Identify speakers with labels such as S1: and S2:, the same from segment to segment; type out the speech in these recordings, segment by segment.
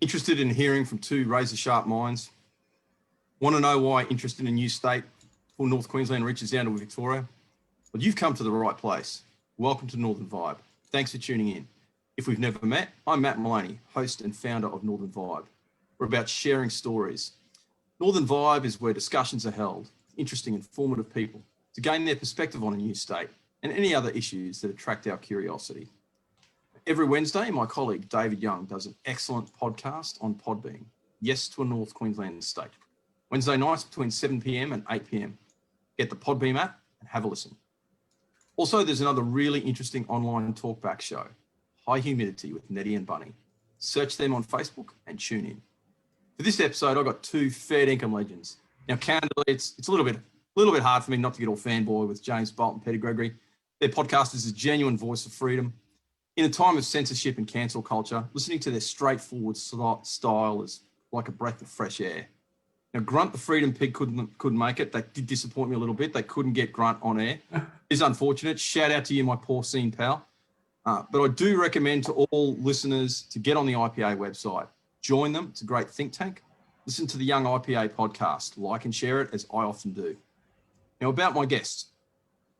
S1: Interested in hearing from two razor-sharp minds? Want to know why interest in a new state for North Queensland reaches down to Victoria? Well, you've come to the right place. Welcome to Northern Vibe. Thanks for tuning in. If we've never met, I'm Matt Maloney, host and founder of Northern Vibe. We're about sharing stories. Northern Vibe is where discussions are held, interesting, informative people, to gain their perspective on a new state and any other issues that attract our curiosity. Every Wednesday, my colleague David Young does an excellent podcast on Podbean, Yes to a North Queensland State. Wednesday nights between 7 p.m. and 8 p.m. Get the Podbean app and have a listen. Also, there's another really interesting online talkback show, High Humidity with Nettie and Bunny. Search them on Facebook and tune in. For this episode, I've got two fair income legends. Now, candidly, it's a little bit hard for me not to get all fanboy with James Bolt and Peter Gregory. Their podcast is a genuine voice of freedom. In a time of censorship and cancel culture, listening to their straightforward style is like a breath of fresh air. Now, Grunt the Freedom Pig couldn't make it. That did disappoint me a little bit. They couldn't get Grunt on air. It's unfortunate. Shout out to you, my porcine pal. But I do recommend to all listeners to get on the IPA website. Join them. It's a great think tank. Listen to the Young IPA podcast. Like and share it, as I often do. Now, about my guests.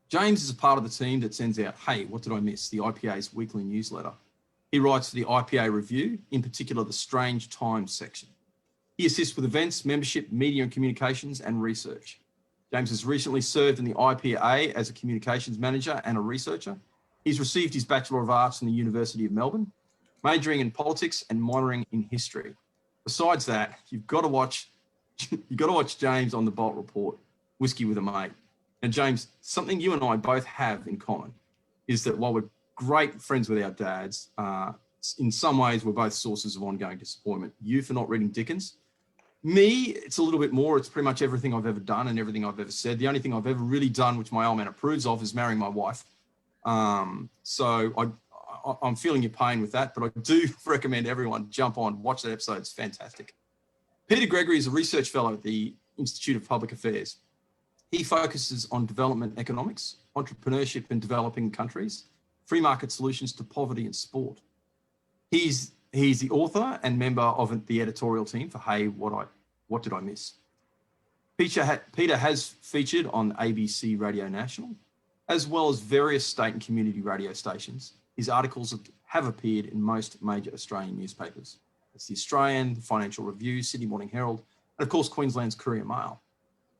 S1: James is a part of the team that sends out, Hey, What Did I Miss?, the IPA's weekly newsletter. He writes for the IPA Review, in particular the Strange Times section. He assists with events, membership, media and communications, and research. James has recently served in the IPA as a communications manager and a researcher. He's received his Bachelor of Arts from the University of Melbourne, majoring in politics and minoring in history. Besides that, you've got to watch James on the Bolt Report, Whiskey with a Mate. And James, something you and I both have in common is that while we're great friends with our dads, in some ways we're both sources of ongoing disappointment. You for not reading Dickens. Me, it's a little bit more. It's pretty much everything I've ever done and everything I've ever said. The only thing I've ever really done, which my old man approves of, is marrying my wife. So I'm feeling your pain with that, but I do recommend everyone jump on, watch that episode. It's fantastic. Peter Gregory is a research fellow at the Institute of Public Affairs. He focuses on development economics, entrepreneurship in developing countries, free market solutions to poverty and sport. He's the author and member of the editorial team for Hey, What Did I Miss? Peter has featured on ABC Radio National, as well as various state and community radio stations. His articles have appeared in most major Australian newspapers. It's the Australian, the Financial Review, Sydney Morning Herald, and of course, Queensland's Courier Mail.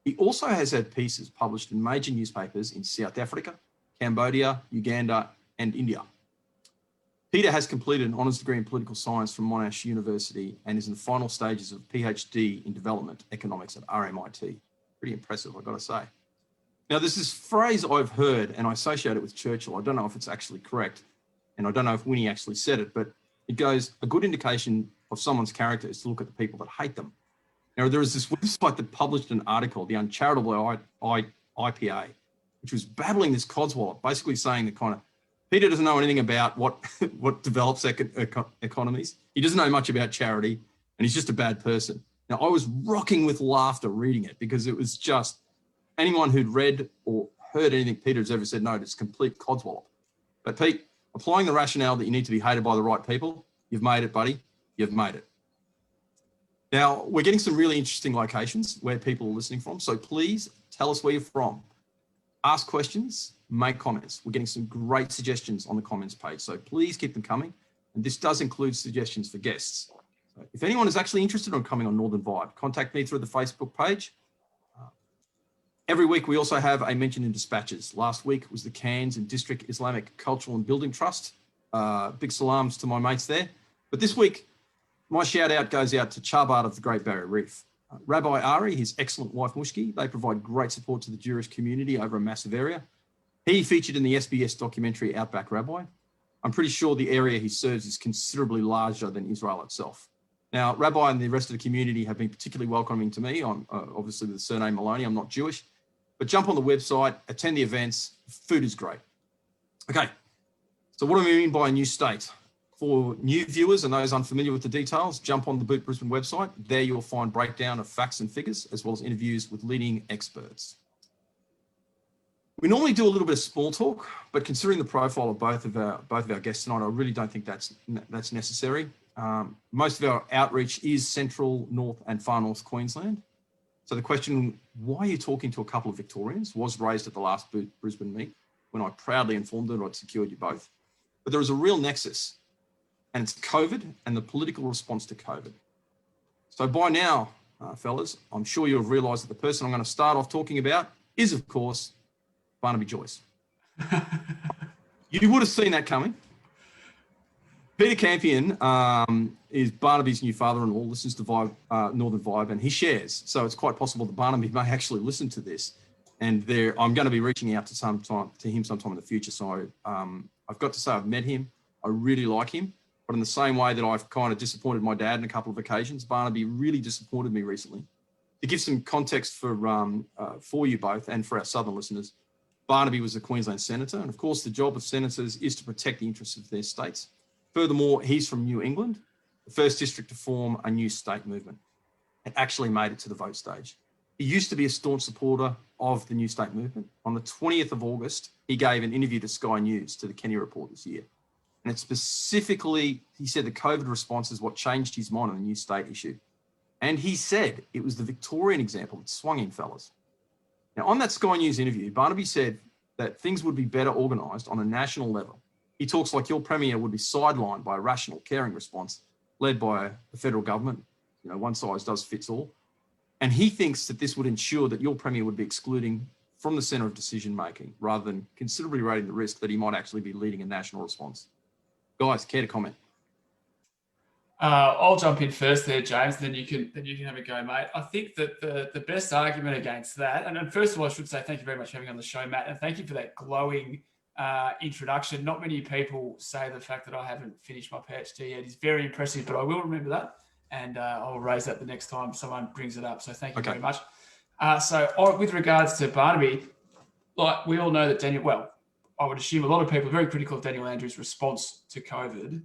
S1: He also has had pieces published in major newspapers in South Africa, Cambodia, Uganda, and India. Peter has completed an honours degree in political science from Monash University and is in the final stages of PhD in development economics at RMIT. Pretty impressive, I've got to say. Now, there's this phrase I've heard, and I associate it with Churchill. I don't know if it's actually correct, and I don't know if Winnie actually said it, but it goes, a good indication of someone's character is to look at the people that hate them. Now, there was this website that published an article, the Uncharitable IPA, which was battling this codswallop, basically saying that kind of, Peter doesn't know anything about what develops economies. He doesn't know much about charity, and he's just a bad person. Now, I was rocking with laughter reading it because it was just, anyone who'd read or heard anything Peter has ever said, no, it's complete codswallop. But Pete, applying the rationale that you need to be hated by the right people, you've made it, buddy. You've made it. Now, we're getting some really interesting locations where people are listening from, so please tell us where you're from. Ask questions, make comments. We're getting some great suggestions on the comments page, so please keep them coming. And this does include suggestions for guests. So if anyone is actually interested in coming on Northern Vibe, contact me through the Facebook page. Every week, we also have a mention in dispatches. Last week was the Cairns and District Islamic Cultural and Building Trust. Big salams to my mates there. But this week, my shout out goes out to Charbard of the Great Barrier Reef. Rabbi Ari, his excellent wife Mushki, they provide great support to the Jewish community over a massive area. He featured in the SBS documentary Outback Rabbi. I'm pretty sure the area he serves is considerably larger than Israel itself. Now, Rabbi and the rest of the community have been particularly welcoming to me. I'm obviously with the surname Maloney, I'm not Jewish, but jump on the website, attend the events, food is great. Okay, so what do we mean by a new state? For new viewers and those unfamiliar with the details, jump on the Boot Brisbane website. There you'll find breakdown of facts and figures, as well as interviews with leading experts. We normally do a little bit of small talk, but considering the profile of both of our guests tonight, I really don't think that's necessary. most of our outreach is central, north and far north Queensland. So the question, why are you talking to a couple of Victorians, was raised at the last Brisbane meet when I proudly informed them I'd secured you both. But there is a real nexus, and it's COVID and the political response to COVID. So by now, fellas, I'm sure you'll have realised that the person I'm going to start off talking about is, of course, Barnaby Joyce. You would have seen that coming. Peter Campion is Barnaby's new father-in-law, listens to Northern Vibe, and he shares. So it's quite possible that Barnaby may actually listen to this. And I'm going to be reaching out to him sometime in the future. So I've got to say I've met him. I really like him. But in the same way that I've kind of disappointed my dad on a couple of occasions, Barnaby really disappointed me recently. To give some context for you both and for our southern listeners, Barnaby was a Queensland senator. And of course, the job of senators is to protect the interests of their states. Furthermore, he's from New England, the first district to form a new state movement, and actually made it to the vote stage. He used to be a staunch supporter of the new state movement. On the 20th of August, he gave an interview to Sky News, to the Kenny Report this year. And it specifically, he said the COVID response is what changed his mind on the new state issue. And he said it was the Victorian example that swung him, fellas. Now, on that Sky News interview, Barnaby said that things would be better organised on a national level. He talks like your Premier would be sidelined by a rational, caring response led by the federal government. You know, one size does fits all. And he thinks that this would ensure that your Premier would be excluding from the centre of decision-making rather than considerably rating the risk that he might actually be leading a national response. Guys, care to comment?
S2: I'll jump in first there, James, then you can have a go, mate. I think that the best argument against that, and first of all, I should say thank you very much for having me on the show, Matt, and thank you for that glowing introduction. Not many people say the fact that I haven't finished my PhD yet is very impressive, but I will remember that, and I'll raise that the next time someone brings it up. So thank you very much. With regards to Barnaby, like we all know that Daniel, well, I would assume a lot of people are very critical of Daniel Andrews' response to COVID.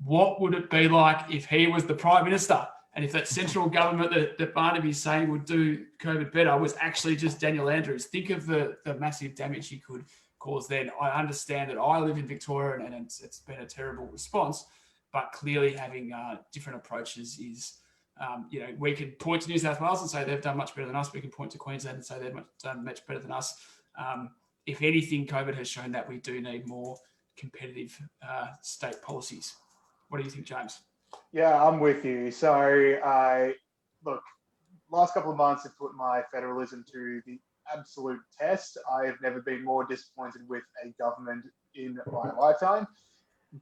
S2: What would it be like if he was the Prime Minister and if that central government that Barnaby's saying would do COVID better was actually just Daniel Andrews? Think of the massive damage he could cause then. I understand that I live in Victoria and it's been a terrible response, but clearly having different approaches is, we can point to New South Wales and say they've done much better than us. We can point to Queensland and say they've done much better than us. If anything, COVID has shown that we do need more competitive state policies. What do you think, James?
S3: Yeah, I'm with you. So, look, last couple of months have put my federalism to the absolute test. I have never been more disappointed with a government in my lifetime.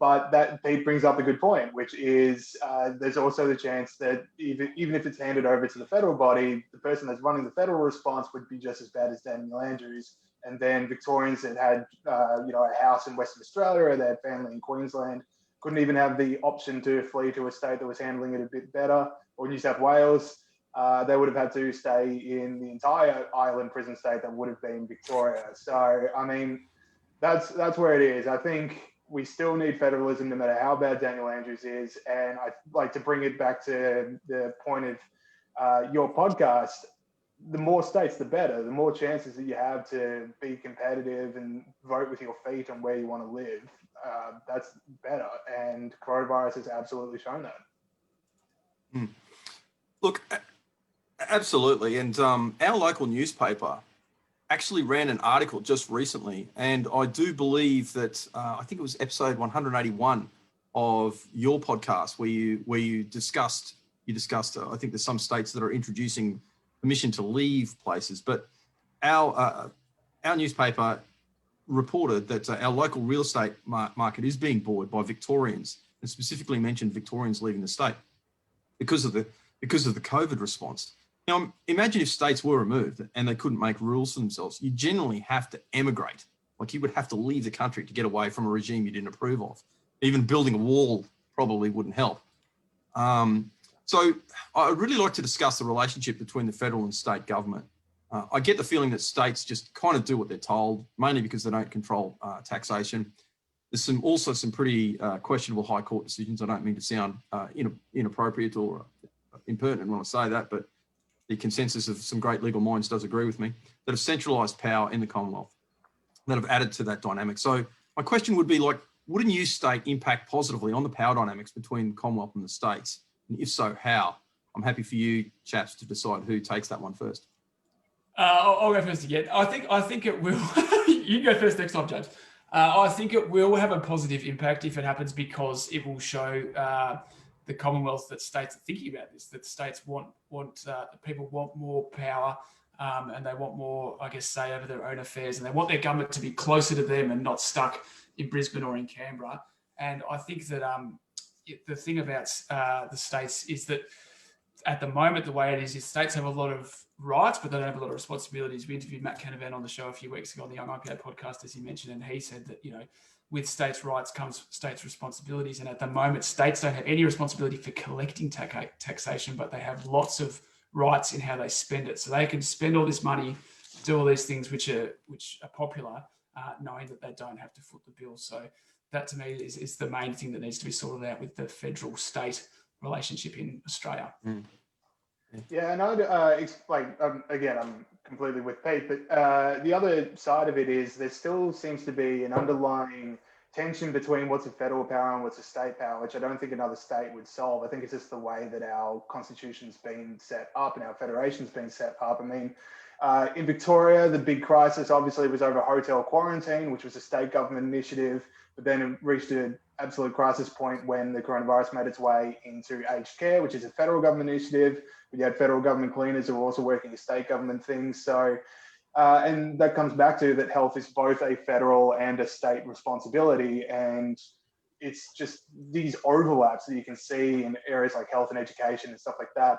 S3: But that brings up a good point, which is there's also the chance that even if it's handed over to the federal body, the person that's running the federal response would be just as bad as Daniel Andrews. And then Victorians that had, a house in Western Australia or they had family in Queensland couldn't even have the option to flee to a state that was handling it a bit better, or New South Wales. They would have had to stay in the entire island prison state that would have been Victoria. So, I mean, that's where it is. I think we still need federalism no matter how bad Daniel Andrews is. And I'd like to bring it back to the point of your podcast. The more states, the better. The more chances that you have to be competitive and vote with your feet on where you want to live. That's better. And coronavirus has absolutely shown that.
S1: Look, absolutely. And our local newspaper actually ran an article just recently. And I do believe that, I think it was episode 181 of your podcast where you discussed, I think there's some states that are introducing permission to leave places, but our newspaper reported that our local real estate market is being buoyed by Victorians, and specifically mentioned Victorians leaving the state because of the COVID response. Now, imagine if states were removed and they couldn't make rules for themselves. You generally have to emigrate. Like you would have to leave the country to get away from a regime you didn't approve of. Even building a wall probably wouldn't help. So I'd really like to discuss the relationship between the federal and state government. I get the feeling that states just kind of do what they're told, mainly because they don't control taxation. There's also some pretty questionable high court decisions. I don't mean to sound inappropriate or impertinent when I say that, but the consensus of some great legal minds does agree with me, that have centralised power in the Commonwealth, that have added to that dynamic. So my question would be, like, would a new state impact positively on the power dynamics between the Commonwealth and the states? And if so, how? I'm happy for you chaps to decide who takes that one first.
S2: I'll go first again. I think it will. You go first next time, James. I think it will have a positive impact if it happens, because it will show the Commonwealth that states are thinking about this. That states want people want more power, and they want more, I guess, say over their own affairs, and they want their government to be closer to them and not stuck in Brisbane or in Canberra. And I think that the thing about the states is that at the moment, the way it is states have a lot of rights, but they don't have a lot of responsibilities. We interviewed Matt Canavan on the show a few weeks ago on the Young IPA podcast, as he mentioned, and he said that, with states' rights comes states' responsibilities. And at the moment, states don't have any responsibility for collecting taxation, but they have lots of rights in how they spend it. So they can spend all this money, do all these things which are popular, knowing that they don't have to foot the bill. So that, to me, is the main thing that needs to be sorted out with the federal-state relationship in Australia.
S3: Mm. Yeah, and I'd explain, again, I'm completely with Pete, but the other side of it is there still seems to be an underlying tension between what's a federal power and what's a state power, which I don't think another state would solve. I think it's just the way that our constitution's been set up and our federation's been set up. I mean, in Victoria, the big crisis obviously was over hotel quarantine, which was a state government initiative, but then it reached an absolute crisis point when the coronavirus made its way into aged care, which is a federal government initiative. We had federal government cleaners who were also working as state government things. So, and that comes back to that health is both a federal and a state responsibility. And it's just these overlaps that you can see in areas like health and education and stuff like that.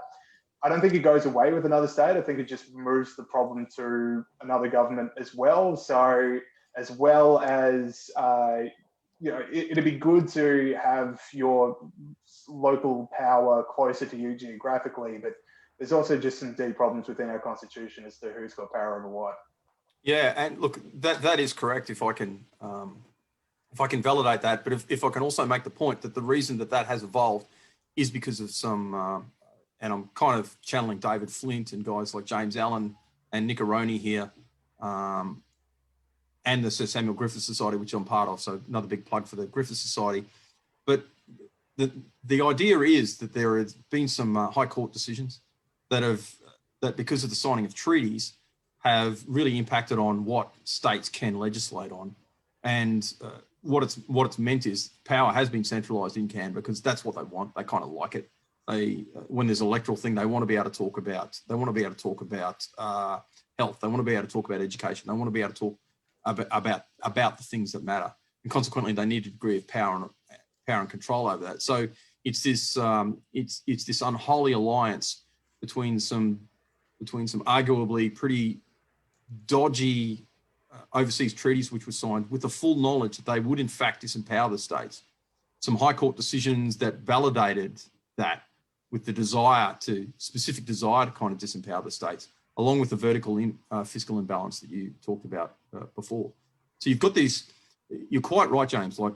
S3: I don't think it goes away with another state. I think it just moves the problem to another government as well. So, as well as, it'd be good to have your local power closer to you geographically, but there's also just some deep problems within our constitution as to who's got power over what.
S1: Yeah, and look, that is correct. If I can validate that, but if I can also make the point that the reason that has evolved is because of some, and I'm kind of channeling David Flint and guys like James Allen and Nick Aroni here, and the Sir Samuel Griffith Society, which I'm part of. So another big plug for the Griffith Society. But the idea is that there has been some high court decisions that because of the signing of treaties have really impacted on what states can legislate on. And what it's meant is power has been centralised in Canberra because that's what they want. They kind of like it. When there's an electoral thing, they want to be able to talk about. They want to be able to talk about health. They want to be able to talk about education. They want to be able to talk about the things that matter, and consequently, they need a degree of power and control over that. So it's this unholy alliance between some arguably pretty dodgy overseas treaties which were signed with the full knowledge that they would in fact disempower the states. Some high court decisions that validated that with the specific desire to kind of disempower the states, along with the vertical fiscal imbalance that you talked about before. So you've got these, you're quite right, James, like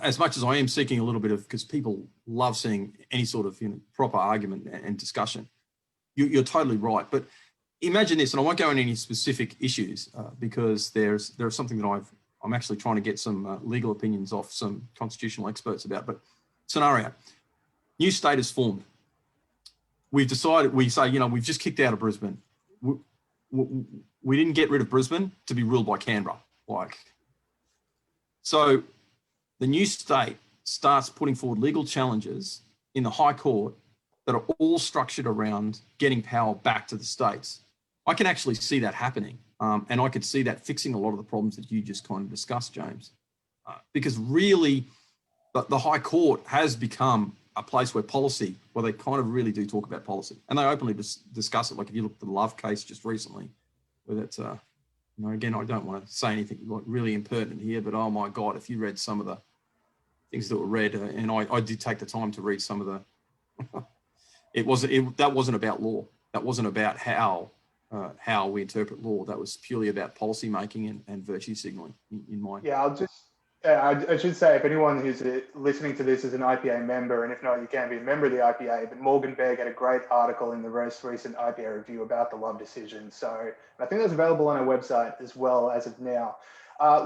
S1: as much as I am seeking a little bit of, because people love seeing any sort of proper argument and discussion, you're totally right. But imagine this, and I won't go into any specific issues because there's something that I'm actually trying to get some legal opinions off some constitutional experts about. But scenario, new state is formed. We say, we've just kicked out of Brisbane. We didn't get rid of Brisbane to be ruled by Canberra. So the new state starts putting forward legal challenges in the High Court that are all structured around getting power back to the states. I can actually see that happening. And I could see that fixing a lot of the problems that you just kind of discussed, James. Because really, the High Court has become a place where they kind of really do talk about policy. And they openly discuss it. Like if you look at the Love case just recently, where that's, again, I don't want to say anything like really impertinent here, but oh my God, if you read some of the things that were read, and I did take the time to read some of the, that wasn't about law. That wasn't about how we interpret law. That was purely about policy making and virtue signaling in my.
S3: Yeah, I should say, if anyone who's listening to this is an IPA member, and if not, you can be a member of the IPA, but Morgan Berg had a great article in the most recent IPA review about the Love decision. So I think that's available on our website as well as of now.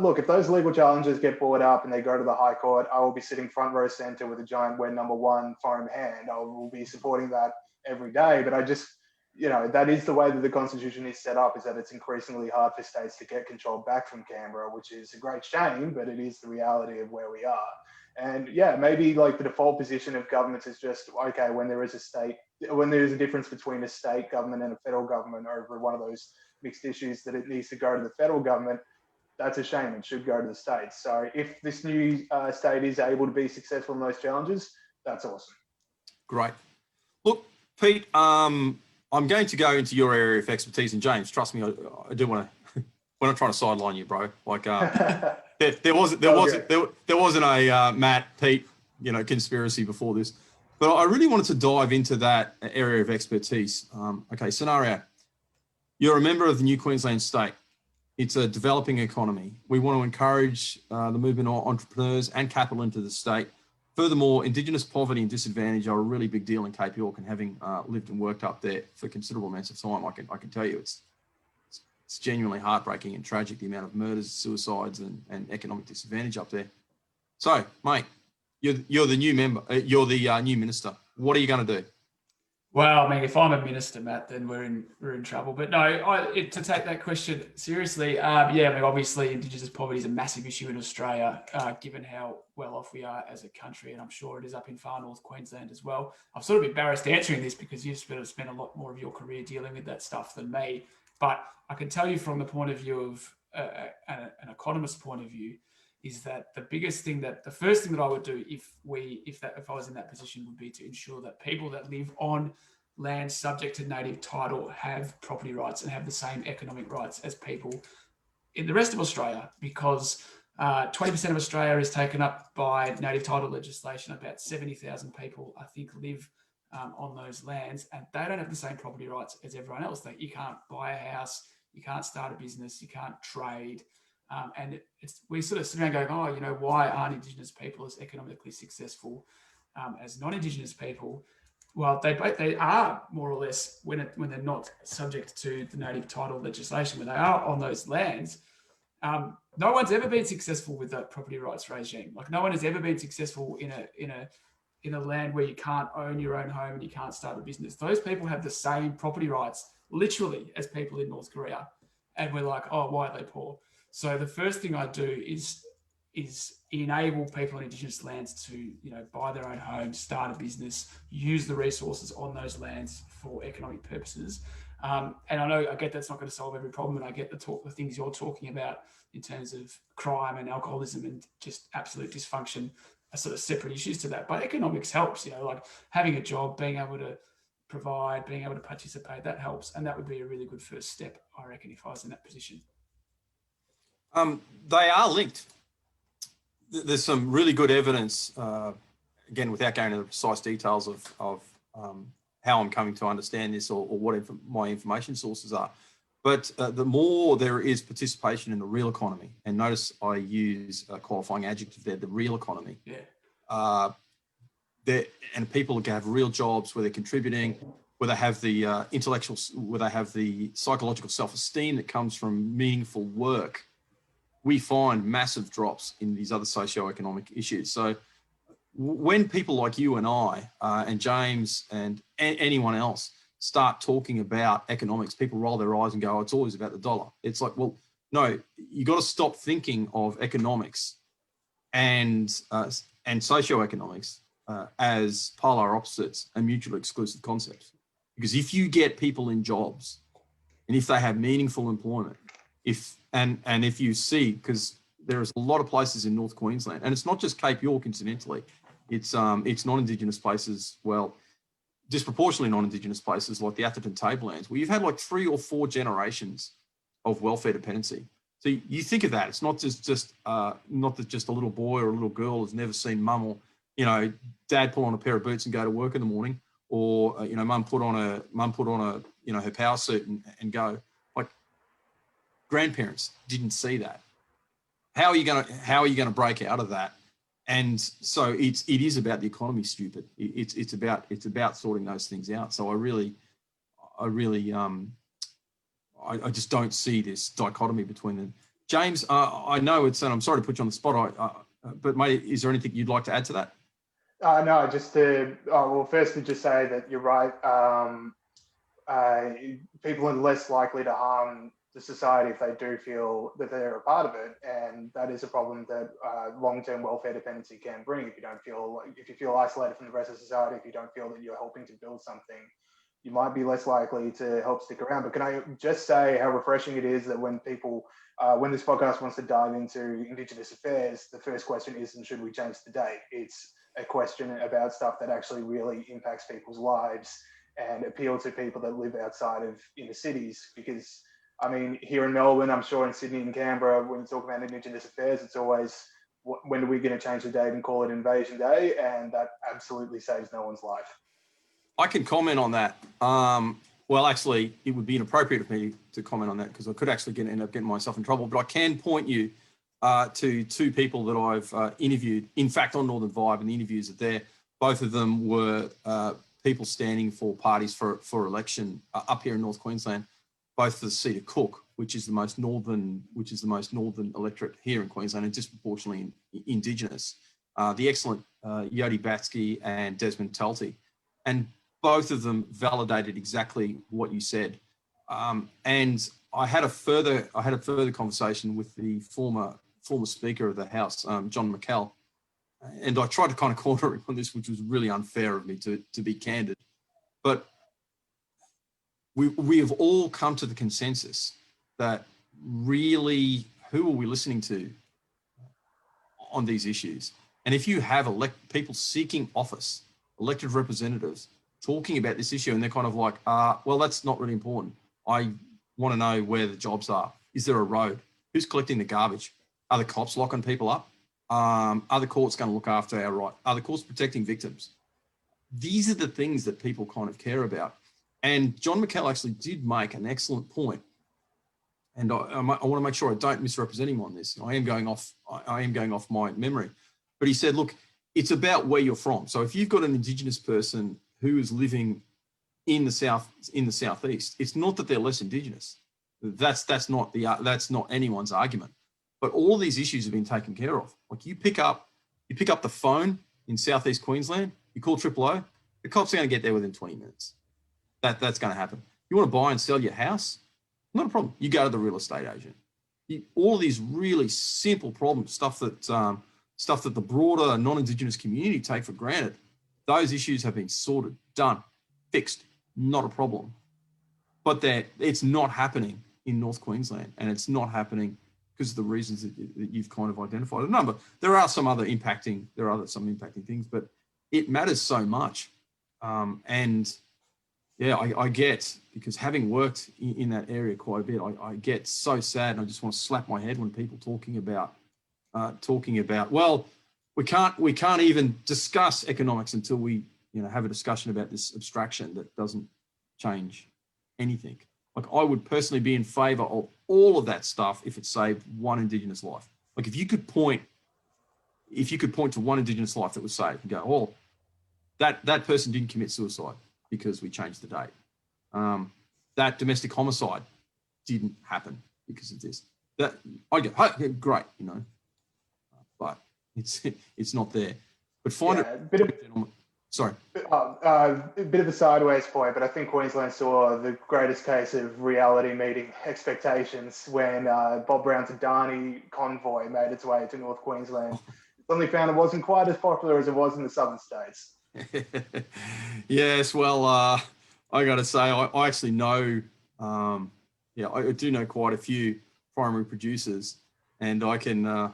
S3: Look, if those legal challenges get brought up and they go to the High Court, I will be sitting front row center with a giant "We're number one" foam hand. I will be supporting that every day. But I just, that is the way that the Constitution is set up, is that it's increasingly hard for states to get control back from Canberra, which is a great shame, but it is the reality of where we are. And yeah, maybe like the default position of governments is just, okay, when there is a difference between a state government and a federal government over one of those mixed issues, that it needs to go to the federal government. That's a shame. It should go to the states. So if this new state is able to be successful in those challenges, that's awesome.
S1: Great. Look, Pete, I'm going to go into your area of expertise, and James, trust me, I do want to. We're not trying to sideline you, bro. Like there wasn't a Matt, Pete, conspiracy before this, but I really wanted to dive into that area of expertise. Okay, scenario: you're a member of the new Queensland state. It's a developing economy. We want to encourage the movement of entrepreneurs and capital into the state. Furthermore, Indigenous poverty and disadvantage are a really big deal in Cape York, and having lived and worked up there for considerable amounts of time, I can tell you it's genuinely heartbreaking and tragic, the amount of murders, suicides, and economic disadvantage up there. So, mate, you're the new member. You're the new minister. What are you going to do?
S2: Well, I mean, if I'm a minister, Matt, then we're in trouble. But no, to take that question seriously, obviously Indigenous poverty is a massive issue in Australia, given how well off we are as a country, and I'm sure it is up in far north Queensland as well. I'm sort of embarrassed answering this because you've spent a lot more of your career dealing with that stuff than me. But I can tell you from the point of view of an economist's point of view, is that the first thing that I would do if I was in that position would be to ensure that people that live on land subject to native title have property rights and have the same economic rights as people in the rest of Australia, because 20% of Australia is taken up by native title legislation. About 70,000 people, I think, live on those lands, and they don't have the same property rights as everyone else. You can't buy a house, you can't start a business, you can't trade. And we sort of sit around going, why aren't Indigenous people as economically successful as non-Indigenous people? Well, they are more or less when they're not subject to the native title legislation, when they are on those lands. No one's ever been successful with that property rights regime. Like, no one has ever been successful in a land where you can't own your own home and you can't start a business. Those people have the same property rights, literally, as people in North Korea. And we're like, oh, why are they poor? So the first thing I do is enable people on Indigenous lands to, buy their own homes, start a business, use the resources on those lands for economic purposes. And I get that's not going to solve every problem, and I get the things you're talking about in terms of crime and alcoholism and just absolute dysfunction are sort of separate issues to that. But economics helps, like having a job, being able to provide, being able to participate, that helps. And that would be a really good first step, I reckon, if I was in that position.
S1: They are linked. There's some really good evidence, again, without going into the precise details of how I'm coming to understand this or what my information sources are. But the more there is participation in the real economy, and notice I use a qualifying adjective there, the real economy.
S2: Yeah.
S1: And people have real jobs where they're contributing, where they have the where they have the psychological self-esteem that comes from meaningful work. We find massive drops in these other socioeconomic issues. So when people like you and I and James and anyone else start talking about economics, people roll their eyes and go, oh, it's always about the dollar. It's like, well, no, you got to stop thinking of economics and socioeconomics as polar opposites and mutually exclusive concepts. Because if you get people in jobs and if they have meaningful employment, if you see, because there's a lot of places in North Queensland, and it's not just Cape York, incidentally, it's non-Indigenous places, well, disproportionately non-Indigenous places like the Atherton Tablelands, where you've had like 3 or 4 generations of welfare dependency. So you think of that, it's not not that just a little boy or a little girl has never seen mum or, dad pull on a pair of boots and go to work in the morning, or, mum put on a, her power suit and go. Grandparents didn't see that. How are you going to break out of that? And so it is about the economy, stupid. It's about sorting those things out. So I just don't see this dichotomy between James, I know it's, and I'm sorry to put you on the spot, but mate, is there anything you'd like to add to that?
S3: No, just to, well, first to just say that you're right. People are less likely to harm the society if they do feel that they're a part of it, and that is a problem that long-term welfare dependency can bring. If you don't feel like, if you feel isolated from the rest of society, if you don't feel that you're helping to build something, you might be less likely to help stick around. But can I just say how refreshing it is that when people, when this podcast wants to dive into Indigenous affairs, the first question isn't should we change the date? It's a question about stuff that actually really impacts people's lives and appeal to people that live outside of inner cities. Because, I mean, here in Melbourne, I'm sure in Sydney and Canberra, when you talk about Indigenous affairs, it's always, when are we going to change the date and call it Invasion Day? And that absolutely saves no one's life.
S1: I can comment on that. Well, actually, it would be inappropriate of me to comment on that because I could actually end up getting myself in trouble. But I can point you to two people that I've interviewed, in fact, on Northern Vibe, and the interviews are there. Both of them were people standing for parties for election up here in North Queensland, both for the seat of Cook, which is the most northern electorate here in Queensland and disproportionately Indigenous. The excellent Yodi Batsky and Desmond Talty, and both of them validated exactly what you said. And I had a further conversation with the former Speaker of the House, John McKell, and I tried to kind of corner him on this, which was really unfair of me to be candid. But we have all come to the consensus that really, who are we listening to on these issues? And if you have people seeking office, elected representatives, talking about this issue, and they're kind of like, well, that's not really important. I want to know where the jobs are. Is there a road? Who's collecting the garbage? Are the cops locking people up? Are the courts going to look after our right? Are the courts protecting victims? These are the things that people kind of care about. And John McKell actually did make an excellent point. And I want to make sure I don't misrepresent him on this. I am going off my memory. But he said, look, it's about where you're from. So if you've got an Indigenous person who is living in the southeast, it's not that they're less Indigenous. That's not anyone's argument. But all these issues have been taken care of. Like you pick up the phone in southeast Queensland, you call 000, the cops are going to get there within 20 minutes. That's going to happen. You want to buy and sell your house? Not a problem. You go to the real estate agent. All of these really simple problems, stuff that the broader non-Indigenous community take for granted, those issues have been sorted, done, fixed, not a problem. But it's not happening in North Queensland, and it's not happening because of the reasons that you've kind of identified. A number. There are some impacting things, but it matters so much. And yeah, I get, because having worked in that area quite a bit, I get so sad, and I just want to slap my head when people talking about, well, we can't even discuss economics until we have a discussion about this abstraction that doesn't change anything. Like I would personally be in favour of all of that stuff if it saved one Indigenous life. Like if you could point to one Indigenous life that was saved and go, oh, that person didn't commit suicide because we changed the date. That domestic homicide didn't happen because of this. That I go, hey, great, but it's not there. But find sorry.
S3: A bit of a sideways point, but I think Queensland saw the greatest case of reality meeting expectations when Bob Brown's Adani convoy made its way to North Queensland. Suddenly found it wasn't quite as popular as it was in the southern states.
S1: Yes, well, I got to say, I actually know, I do know quite a few primary producers, and I can,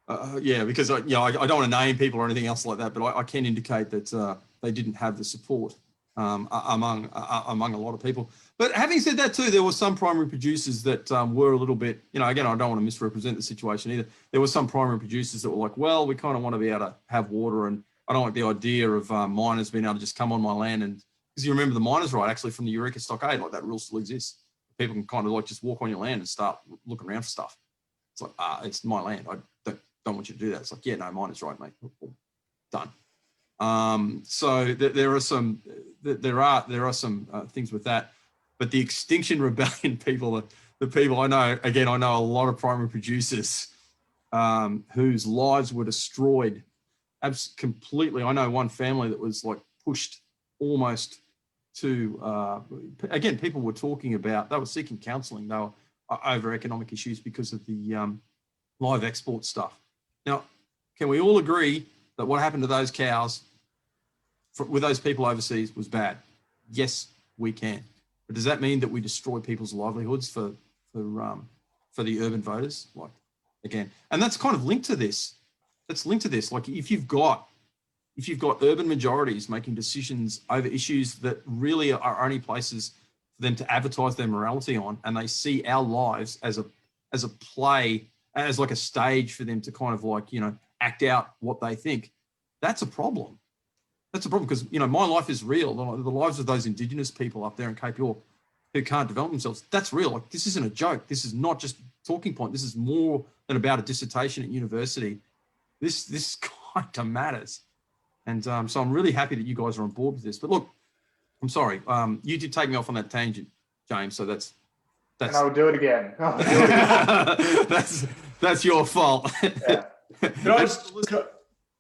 S1: because I don't want to name people or anything else like that, but I can indicate that they didn't have the support among a lot of people. But having said that too, there were some primary producers that were a little bit, again, I don't want to misrepresent the situation either. There were some primary producers that were like, well, we kind of want to be able to have water, and I don't like the idea of miners being able to just come on my land. And because you remember the miners' right, actually from the Eureka Stockade, like that rule still exists. People can kind of like just walk on your land and start looking around for stuff. It's like, it's my land. I don't want you to do that. It's like, yeah, no, miners' right, mate. Done. So there are some things with that, but the Extinction Rebellion people the people I know, again, I know a lot of primary producers whose lives were destroyed completely. I know one family that was like pushed almost to, again, people were talking about, they were seeking counselling. They were over economic issues because of the live export stuff. Now, can we all agree that what happened to those cows with those people overseas was bad? Yes, we can. But does that mean that we destroy people's livelihoods for the urban voters? Like, again, and that's kind of linked to this. That's linked to this. Like, if you've got urban majorities making decisions over issues that really are only places for them to advertise their morality on, and they see our lives as a play, as like a stage for them to kind of like, you know, act out what they think, that's a problem. That's a problem because, you know, my life is real. The lives of those Indigenous people up there in Cape York who can't develop themselves, that's real. Like, this isn't a joke. This is not just talking point. This is more than about a dissertation at university. This kind of matters. And so I'm really happy that you guys are on board with this. But look, I'm sorry. You did take me off on that tangent, James. So that's
S3: and I'll do it again.
S1: That's your fault.
S3: Yeah.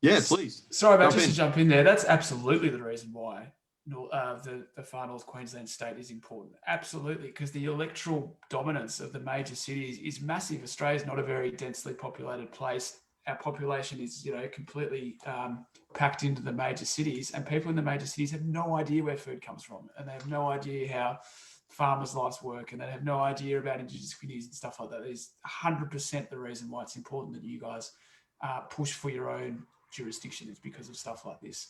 S1: Yeah, please.
S2: Sorry, mate, just to jump in there. That's absolutely the reason why the far north Queensland state is important. Absolutely, because the electoral dominance of the major cities is massive. Australia is not a very densely populated place. Our population is, you know, completely packed into the major cities, and people in the major cities have no idea where food comes from, and they have no idea how farmers' lives work, and they have no idea about Indigenous communities and stuff like that. That is 100% the reason why it's important that you guys push for your own jurisdiction, is because of stuff like this.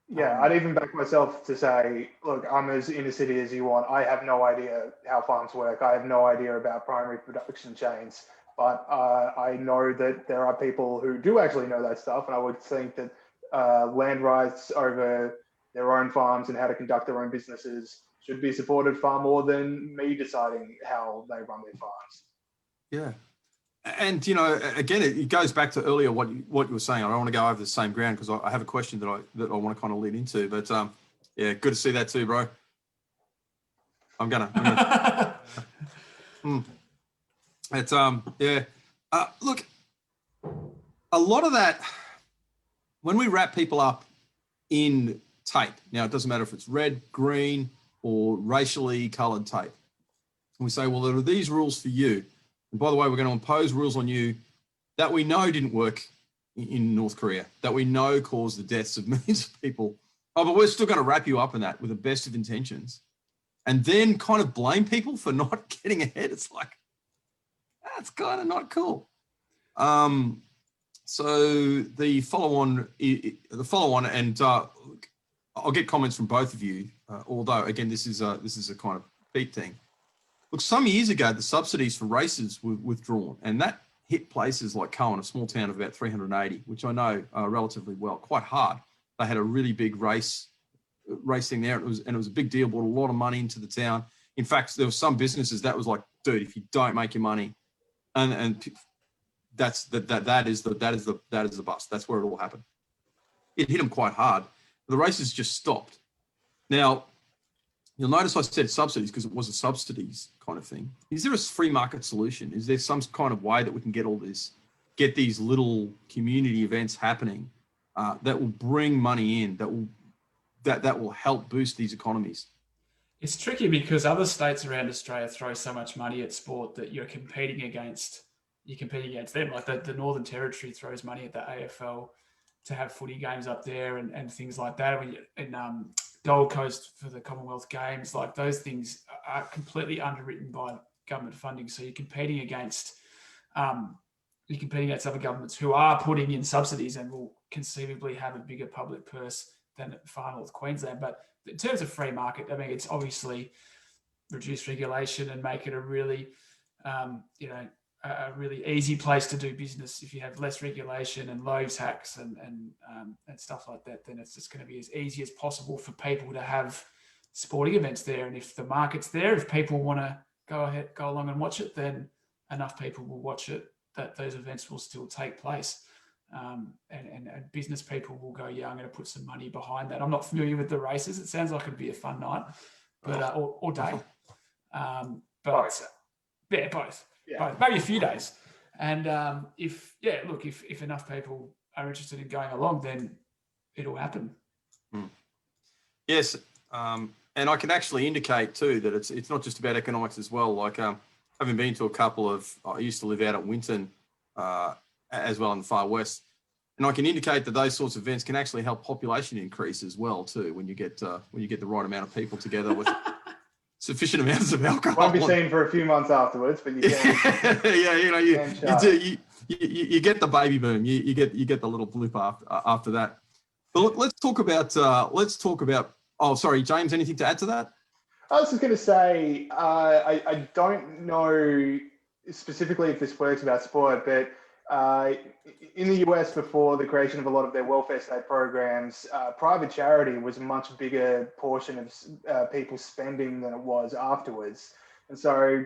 S3: Yeah, I'd even back myself to say, look, I'm as inner city as you want. I have no idea how farms work. I have no idea about primary production chains. But I know that there are people who do actually know that stuff. And I would think that land rights over their own farms and how to conduct their own businesses should be supported far more than me deciding how they run their farms.
S1: Yeah. And, you know, again, it goes back to earlier what you were saying. I don't want to go over the same ground because I have a question that I want to kind of lead into. But, yeah, good to see that too, bro. I'm gonna It's yeah. Look, a lot of that, when we wrap people up in tape, now it doesn't matter if it's red, green, or racially coloured tape. And we say, well, there are these rules for you. And by the way, we're going to impose rules on you that we know didn't work in North Korea, that we know caused the deaths of millions of people. Oh, but we're still going to wrap you up in that with the best of intentions. And then kind of blame people for not getting ahead. It's like, that's kind of not cool. So the follow-on, and I'll get comments from both of you. Although again, this is a kind of Pete thing. Look, some years ago, the subsidies for races were withdrawn, and that hit places like Cowan, a small town of about 380, which I know relatively well, quite hard. They had a really big racing there, and it was a big deal. Brought a lot of money into the town. In fact, there were some businesses that was like, dude, if you don't make your money, and that is the bust. That's where it all happened. It hit them quite hard. The races just stopped. Now, you'll notice I said subsidies because it was a subsidies kind of thing. Is there a free market solution? Is there some kind of way that we can get these little community events happening that will bring money in, that will help boost these economies?
S2: It's tricky because other states around Australia throw so much money at sport that you're competing against them. Like the Northern Territory throws money at the AFL to have footy games up there and things like that. In Gold Coast for the Commonwealth Games, like those things are completely underwritten by government funding. So you're competing against other governments who are putting in subsidies and will conceivably have a bigger public purse than far north Queensland. But in terms of free market, I mean, it's obviously reduce regulation and make it a really, a really easy place to do business. If you have less regulation and low tax and stuff like that, then it's just going to be as easy as possible for people to have sporting events there. And if the market's there, if people want to go along and watch it, then enough people will watch it that those events will still take place. And business people will go, yeah, I'm going to put some money behind that. I'm not familiar with the races. It sounds like it'd be a fun night, but or day. But Yeah, both.
S3: Yeah.
S2: Both. Maybe a few days. And if enough people are interested in going along, then it'll happen.
S1: Yes, and I can actually indicate too that it's not just about economics as well. Like having been to a couple of, I used to live out at Winton as well in the far west, and I can indicate that those sorts of events can actually help population increase as well too when you get the right amount of people together with sufficient amounts of alcohol.
S3: Won't be seen for a few months afterwards, but you can.
S1: You get the baby boom. You get the little blip after that. But look, let's talk about. Oh, sorry, James. Anything to add to that?
S3: I was just going to say, I don't know specifically if this works about sport, but in the US before the creation of a lot of their welfare state programs, private charity was a much bigger portion of people's spending than it was afterwards. And so,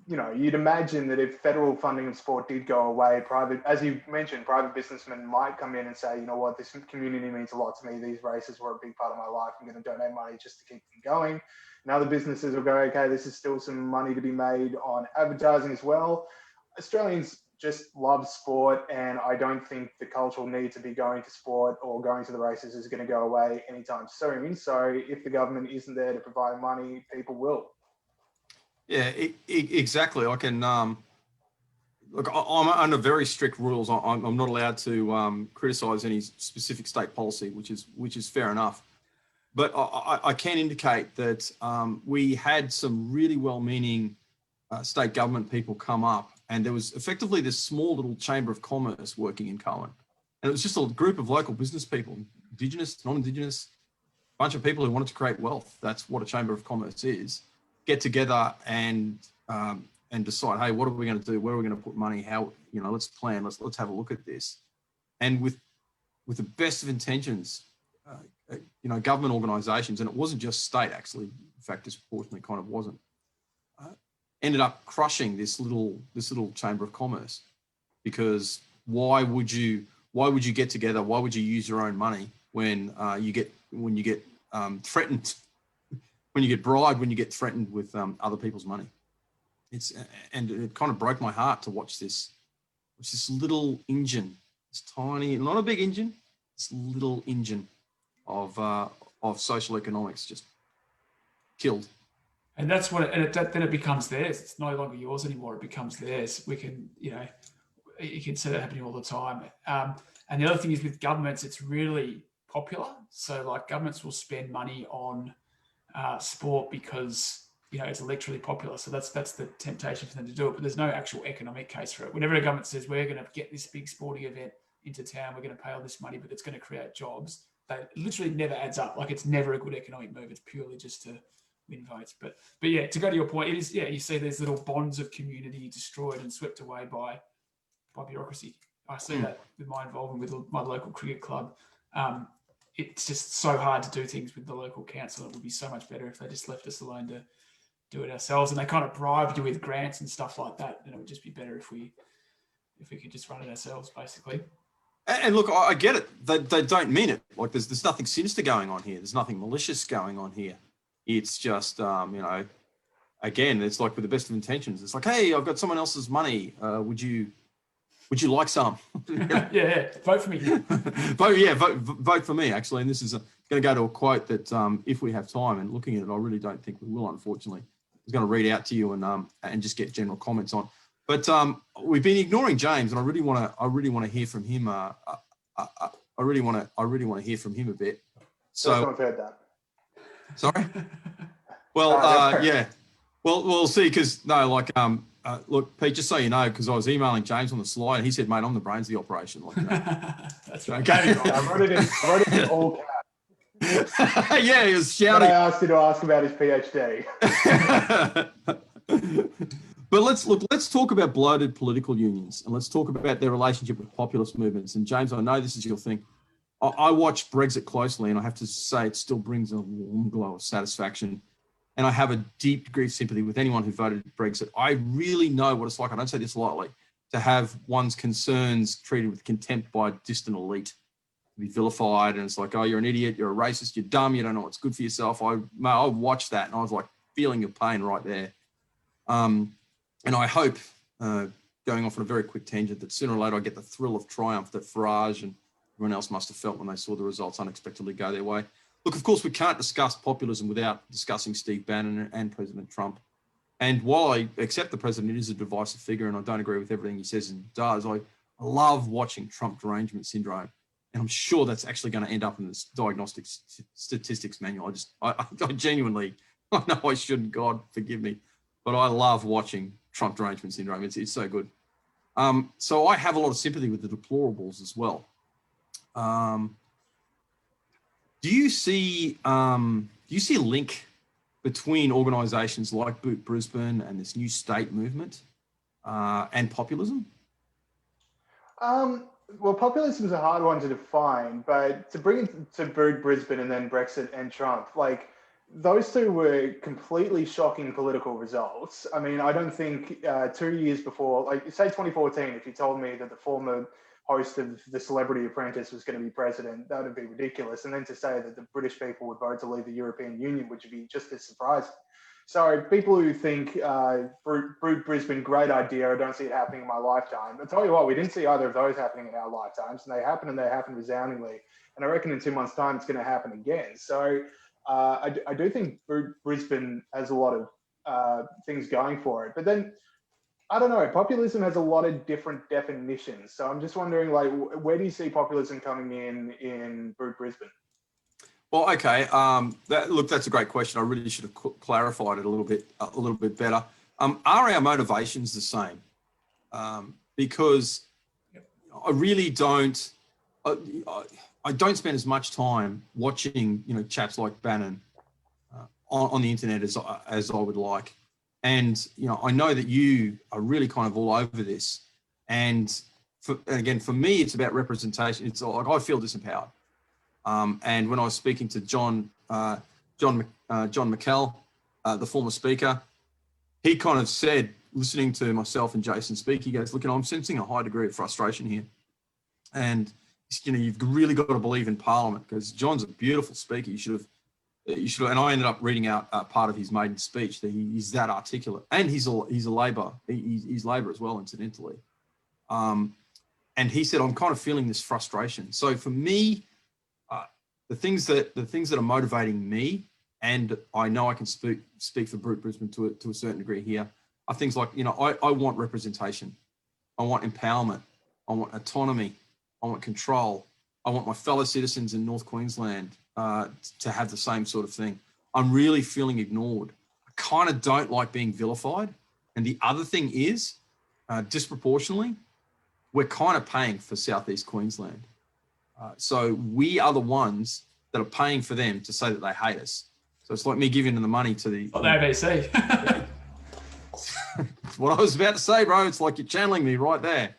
S3: you'd imagine that if federal funding of sport did go away, as you mentioned, private businessmen might come in and say, you know what, this community means a lot to me. These races were a big part of my life. I'm going to donate money just to keep them going. And other businesses will go, okay, this is still some money to be made on advertising as well. Australians just love sport, and I don't think the cultural need to be going to sport or going to the races is going to go away anytime soon. So if the government isn't there to provide money, people will.
S1: Yeah, exactly. I can look. I'm under very strict rules. I'm not allowed to criticise any specific state policy, which is fair enough. But I can indicate that we had some really well-meaning state government people come up, and there was effectively this small little chamber of commerce working in Cohen, and it was just a group of local business people, Indigenous, non-Indigenous, bunch of people who wanted to create wealth. That's what a chamber of commerce is. Get together and decide, hey, what are we going to do? Where are we going to put money? How, let's plan. Let's have a look at this. And with the best of intentions, government organisations, and it wasn't just state actually. In fact, disproportionately kind of wasn't. Ended up crushing this little chamber of commerce, because why would you get together? Why would you use your own money when you get threatened? When you get bribed, when you get threatened with other people's money. And it kind of broke my heart to watch this little engine, this tiny, not a big engine, this little engine of social economics just killed.
S2: And that's what, then it becomes theirs. It's no longer yours anymore. It becomes theirs. We can, you can see that happening all the time. And the other thing is with governments, it's really popular. So like governments will spend money on sport because it's electorally popular. So that's the temptation for them to do it. But there's no actual economic case for it. Whenever a government says we're going to get this big sporting event into town, we're going to pay all this money, but it's going to create jobs, that literally never adds up. Like it's never a good economic move. It's purely just to win votes. But yeah, to go to your point, it is, you see these little bonds of community destroyed and swept away by bureaucracy. I see that with my involvement with my local cricket club. It's just so hard to do things with the local council. It would be so much better if they just left us alone to do it ourselves, and they kind of bribed you with grants and stuff like that. And it would just be better if we could just run it ourselves, basically.
S1: And look, I get it. They don't mean it. Like there's nothing sinister going on here. There's nothing malicious going on here. It's just, again, it's like with the best of intentions. It's like, hey, I've got someone else's money. Would you like some?
S2: yeah, vote for me.
S1: vote for me, actually. And this is going to go to a quote that if we have time, and looking at it, I really don't think we will, unfortunately. I was going to read out to you and just get general comments on. But we've been ignoring James, and I really want to hear from him. I really want to hear from him a bit. So
S3: I've heard that.
S1: Sorry. Well, yeah. Well, we'll see. Because look, Pete, just so you know, because I was emailing James on the slide, and he said, "Mate, I'm the brains of the operation." Like,
S2: that's right.
S1: Okay.
S3: I wrote it in all caps.
S1: Yeah, he was shouting.
S3: I asked you to ask about his PhD.
S1: But let's talk about bloated political unions, and let's talk about their relationship with populist movements. And James, I know this is your thing. I watched Brexit closely, and I have to say it still brings a warm glow of satisfaction. And I have a deep degree of sympathy with anyone who voted Brexit. I really know what it's like, I don't say this lightly, to have one's concerns treated with contempt by a distant elite, to be vilified. And it's like, oh, you're an idiot, you're a racist, you're dumb, you don't know what's good for yourself. I watched that, and I was like feeling your pain right there. And I hope, going off on a very quick tangent, that sooner or later I get the thrill of triumph that Farage and everyone else must have felt when they saw the results unexpectedly go their way. Look, of course, we can't discuss populism without discussing Steve Bannon and President Trump. And while I accept the president is a divisive figure and I don't agree with everything he says and does, I love watching Trump derangement syndrome. And I'm sure that's actually going to end up in this diagnostic statistics manual. I genuinely, I know I shouldn't, God forgive me, but I love watching Trump derangement syndrome. It's so good. So I have a lot of sympathy with the deplorables as well. Do you see a link between organisations like Boot Brisbane and this new state movement and populism?
S3: Well, populism is a hard one to define, but to bring it to Boot Brisbane and then Brexit and Trump, like those two were completely shocking political results. I mean, I don't think 2 years before, like say 2014, if you told me that the former host of The Celebrity Apprentice was going to be president, that would be ridiculous. And then to say that the British people would vote to leave the European Union, which would be just as surprising. So people who think Boot Brisbane, great idea, I don't see it happening in my lifetime. I'll tell you what, we didn't see either of those happening in our lifetimes, and they happened resoundingly. And I reckon in 2 months' time, it's going to happen again. So I do think Brisbane has a lot of things going for it. But then, I don't know, populism has a lot of different definitions. So I'm just wondering, like, where do you see populism coming in Brisbane?
S1: Well, okay. That's a great question. I really should have clarified it a little bit better. Are our motivations the same? Because I really don't. I don't spend as much time watching, chaps like Bannon on the internet as I would like. And, I know that you are really kind of all over this. And again, for me, it's about representation. It's like I feel disempowered. And when I was speaking to John McKell, the former speaker, he kind of said, listening to myself and Jason speak, he goes, look, I'm sensing a high degree of frustration here. And, you've really got to believe in Parliament, because John's a beautiful speaker. You should have, and I ended up reading out part of his maiden speech that he's that articulate, and he's a Labor, he's Labor as well, incidentally. And he said, I'm kind of feeling this frustration. So for me, the things that are motivating me, and I know I can speak for Boot Brisbane to a certain degree here, are things like, I want representation. I want empowerment. I want autonomy. I want control. I want my fellow citizens in North Queensland to have the same sort of thing. I'm really feeling ignored. I kind of don't like being vilified. And the other thing is, disproportionately, we're kind of paying for Southeast Queensland. So we are the ones that are paying for them to say that they hate us. So it's like me giving them the money to the
S2: ABC.
S1: It's what I was about to say, bro. It's like you're channeling me right there.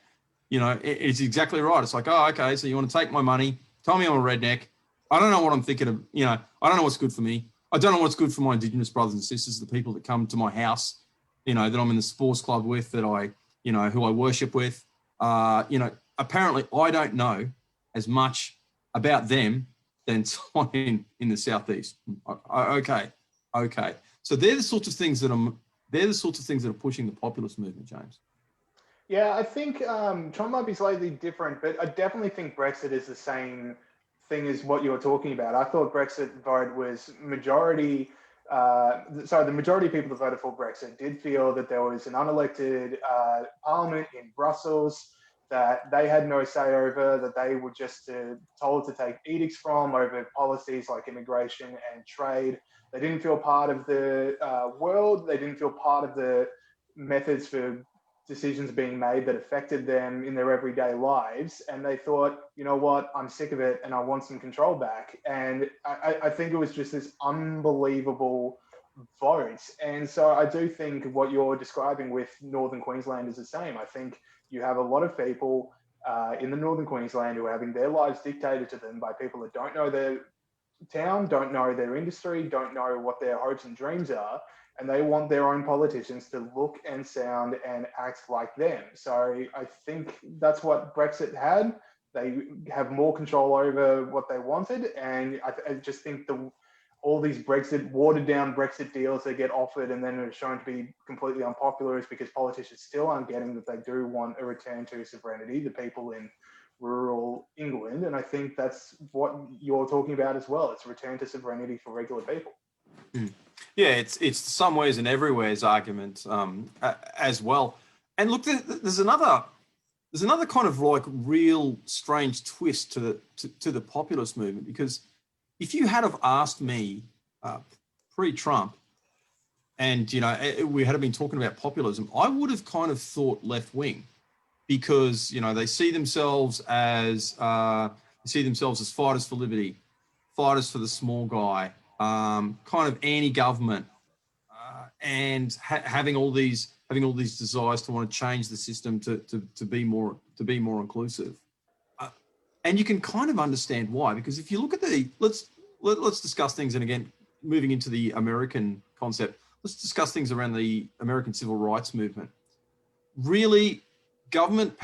S1: It's exactly right. It's like, oh, okay, so you want to take my money, tell me I'm a redneck. I don't know what I'm thinking of. I don't know what's good for me. I don't know what's good for my Indigenous brothers and sisters, the people that come to my house, that I'm in the sports club with, that I, who I worship with. Apparently I don't know as much about them than someone in the Southeast. Okay. So they're the sorts of things that are pushing the populist movement, James.
S3: Yeah, I think Trump might be slightly different, but I definitely think Brexit is the same thing as what you're talking about. I thought Brexit vote was the majority of people that voted for Brexit did feel that there was an unelected parliament in Brussels that they had no say over, that they were just told to take edicts from over policies like immigration and trade. They didn't feel part of the world. They didn't feel part of the methods for decisions being made that affected them in their everyday lives. And they thought, you know what, I'm sick of it and I want some control back. And I think it was just this unbelievable vote. And so I do think what you're describing with Northern Queensland is the same. I think you have a lot of people in the Northern Queensland who are having their lives dictated to them by people that don't know their town, don't know their industry, don't know what their hopes and dreams are. And they want their own politicians to look and sound and act like them. So I think that's what Brexit had. They have more control over what they wanted. And I just think all these watered down Brexit deals that get offered and then are shown to be completely unpopular is because politicians still aren't getting that they do want a return to sovereignty, the people in rural England. And I think that's what you're talking about as well. It's a return to sovereignty for regular people.
S1: Yeah, it's some ways and everywhere's argument as well. And look, there's another kind of like real strange twist to the populist movement, because if you had have asked me pre-Trump, and we had been talking about populism, I would have kind of thought left wing, because they see themselves as fighters for liberty, fighters for the small guy, kind of anti-government, and having all these desires to want to change the system to be more inclusive. And you can kind of understand why, because if you look at let's discuss things, and again, moving into the American concept, let's discuss things around the American civil rights movement. Really, coercive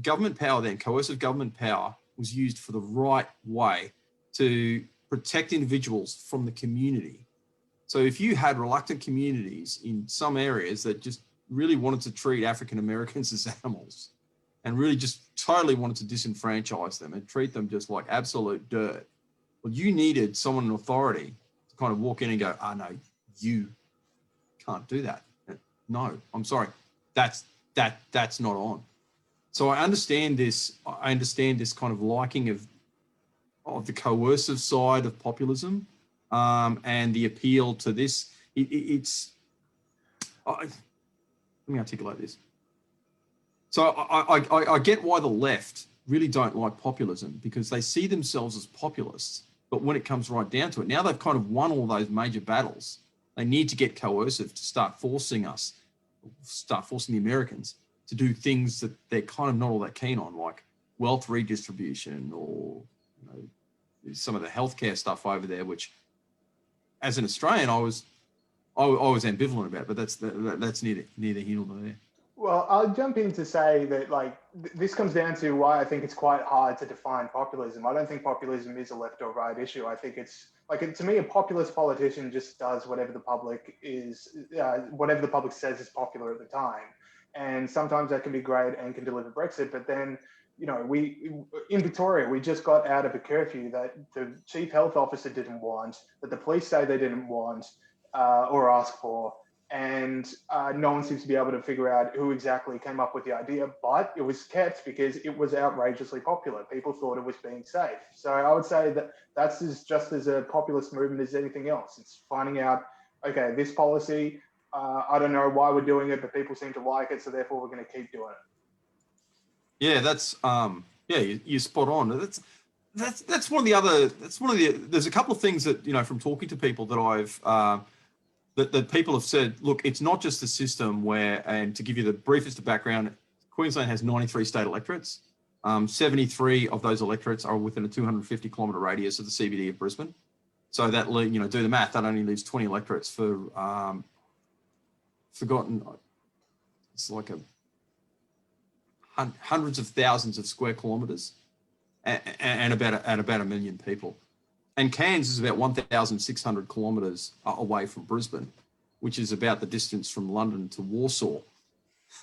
S1: government power was used for the right way to protect individuals from the community. So if you had reluctant communities in some areas that just really wanted to treat African Americans as animals, and really just totally wanted to disenfranchise them and treat them just like absolute dirt, well, you needed someone in authority to kind of walk in and go, no, you can't do that. No, I'm sorry, that's not on. So I understand this kind of liking of the coercive side of populism, and the appeal to this. Let me articulate this. So I get why the left really don't like populism, because they see themselves as populists. But when it comes right down to it, now they've kind of won all those major battles, they need to get coercive to start forcing the Americans to do things that they're kind of not all that keen on, like wealth redistribution or some of the healthcare stuff over there, which as an Australian, I was ambivalent about, but that's neither here nor there.
S3: Well, I'll jump in to say that this comes down to why I think it's quite hard to define populism. I don't think populism is a left or right issue. I think it's to me, a populist politician just does whatever the public says is popular at the time. And sometimes that can be great and can deliver Brexit, but then, we in Victoria, we just got out of a curfew that the chief health officer didn't want, that the police say they didn't want or ask for. And no one seems to be able to figure out who exactly came up with the idea, but it was kept because it was outrageously popular. People thought it was being safe. So I would say that that's just as a populist movement as anything else. It's finding out, okay, this policy, I don't know why we're doing it, but people seem to like it, so therefore we're going to keep doing it.
S1: Yeah, that's you're spot on. That's one of the there's a couple of things that from talking to people that I've that people have said, look, it's not just the system where, and to give you the briefest of background, Queensland has 93 state electorates. 73 of those electorates are within a 250 kilometre radius of the CBD of Brisbane. So that, do the math, that only leaves 20 electorates for forgotten. It's like hundreds of thousands of square kilometres and about a million people. And Cairns is about 1,600 kilometres away from Brisbane, which is about the distance from London to Warsaw.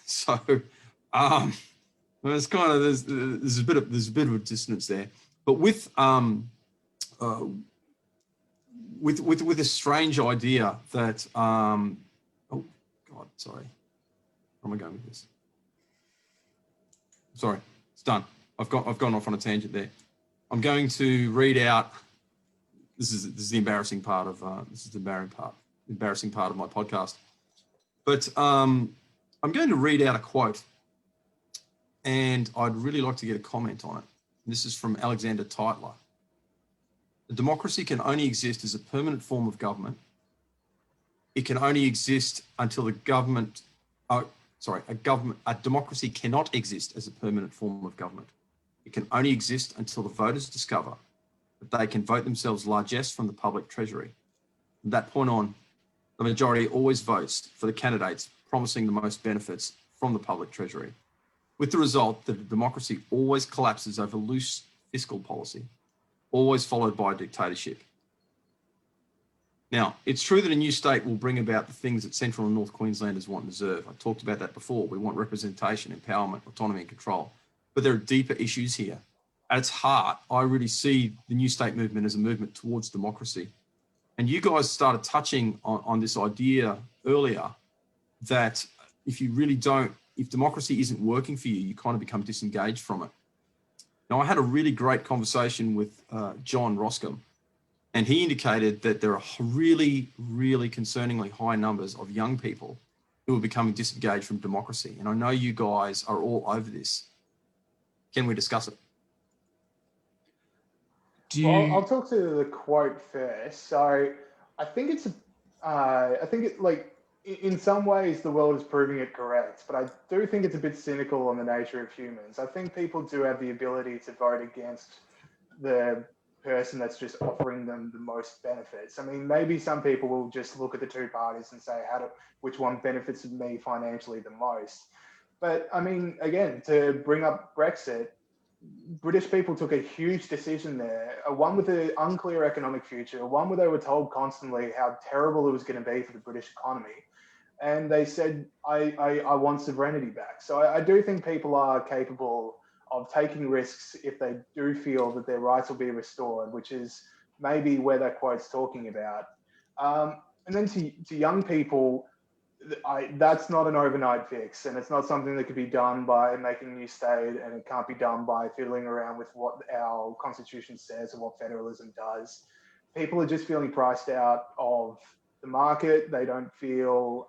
S1: So it's kind of there's a bit of a distance there. But with a strange idea that oh God, sorry, where am I going with this? Sorry, it's done. I've gone off on a tangent there. I'm going to read out. This is the embarrassing part of the embarrassing part of my podcast. But I'm going to read out a quote, and I'd really like to get a comment on it. This is from Alexander Tytler. A democracy can only exist as a permanent form of government. It can only exist until the government. A democracy cannot exist as a permanent form of government. It can only exist until the voters discover that they can vote themselves largesse from the public treasury. From that point on, the majority always votes for the candidates promising the most benefits from the public treasury, with the result that a democracy always collapses over loose fiscal policy, always followed by a dictatorship. Now, it's true that a new state will bring about the things that Central and North Queenslanders want and deserve. I talked about that before. We want representation, empowerment, autonomy and control. But there are deeper issues here. At its heart, I really see the new state movement as a movement towards democracy. And you guys started touching on this idea earlier that if democracy isn't working for you, you kind of become disengaged from it. Now, I had a really great conversation with John Roscombe, and he indicated that there are really, really concerningly high numbers of young people who are becoming disengaged from democracy. And I know you guys are all over this. Can we discuss it?
S3: Well, I'll talk to the quote first. So I think in some ways the world is proving it correct, but I do think it's a bit cynical on the nature of humans. I think people do have the ability to vote against the person that's just offering them the most benefits. I mean, maybe some people will just look at the two parties and say, which one benefits me financially the most? But I mean, again, to bring up Brexit, British people took a huge decision there, one with an unclear economic future, one where they were told constantly how terrible it was going to be for the British economy. And they said, I want sovereignty back. So I do think people are capable of taking risks if they do feel that their rights will be restored, which is maybe where that quote's talking about. And then to young people, that's not an overnight fix, and it's not something that could be done by making a new state, and it can't be done by fiddling around with what our constitution says or what federalism does. People are just feeling priced out of the market. They don't feel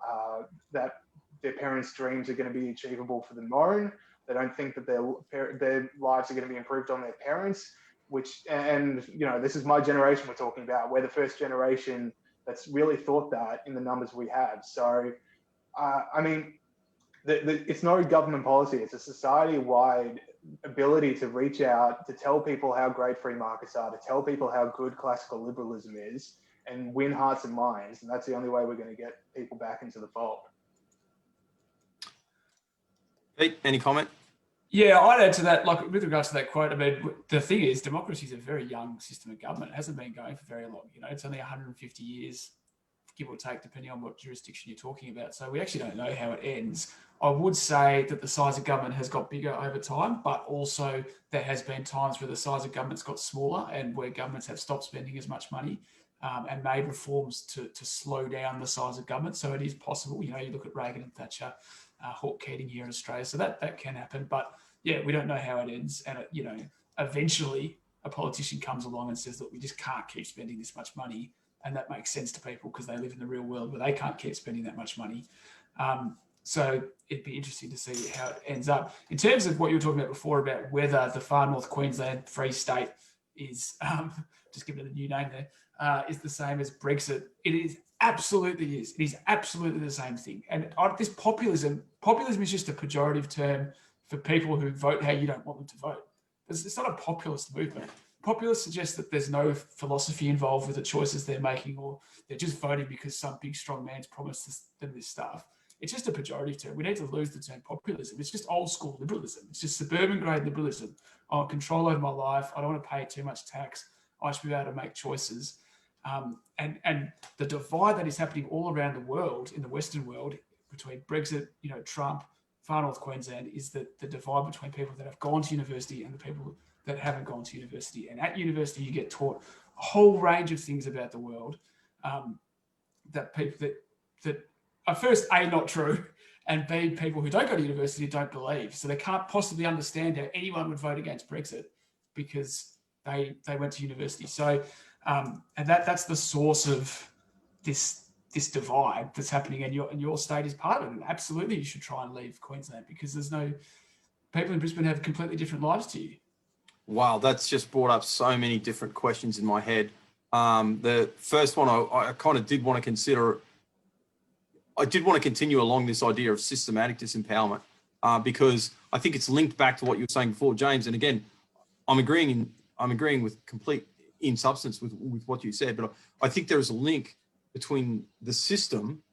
S3: that their parents' dreams are going to be achievable for them own. They don't think that their lives are going to be improved on their parents, and this is my generation we're talking about. We're the first generation that's really thought that in the numbers we have. So, I mean, it's no government policy. It's a society-wide ability to reach out, to tell people how great free markets are, to tell people how good classical liberalism is, and win hearts and minds. And that's the only way we're going to get people back into the fold.
S1: Pete, any comment?
S2: Yeah, I'd add to that, like with regards to that quote, I mean, the thing is, democracy is a very young system of government. It hasn't been going for very long. It's only 150 years, give or take, depending on what jurisdiction you're talking about. So we actually don't know how it ends. I would say that the size of government has got bigger over time, but also there has been times where the size of government's got smaller and where governments have stopped spending as much money and made reforms to slow down the size of government. So it is possible. You look at Reagan and Thatcher, Hawke Keating here in Australia. So that can happen. But yeah, we don't know how it ends. And, eventually a politician comes along and says, look, we just can't keep spending this much money. And that makes sense to people because they live in the real world where they can't keep spending that much money. So it'd be interesting to see how it ends up. In terms of what you were talking about before about whether the Far North Queensland Free State is, just giving it a new name there, is the same as Brexit. It absolutely is. It is absolutely the same thing. And this populism is just a pejorative term for people who vote how you don't want them to vote. It's not a populist movement. Populists suggest that there's no philosophy involved with the choices they're making, or they're just voting because some big strong man's promised them this stuff. It's just a pejorative term. We need to lose the term populism. It's just old school liberalism. It's just suburban grade liberalism. I want control over my life. I don't want to pay too much tax. I should be able to make choices. And the divide that is happening all around the world, in the Western world, between Brexit, Trump, Far North Queensland, is that the divide between people that have gone to university and the people that haven't gone to university. And at university, you get taught a whole range of things about the world that people that are first A, not true, and B, people who don't go to university don't believe. So they can't possibly understand how anyone would vote against Brexit because they went to university. So and that's the source of this divide that's happening, and your state is part of it. And absolutely, you should try and leave Queensland because people in Brisbane have completely different lives to you.
S1: Wow, that's just brought up so many different questions in my head. The first one I kind of did want to consider. I did want to continue along this idea of systematic disempowerment because I think it's linked back to what you were saying before, James. And again, I'm agreeing with complete in substance with what you said, but I think there is a link between the system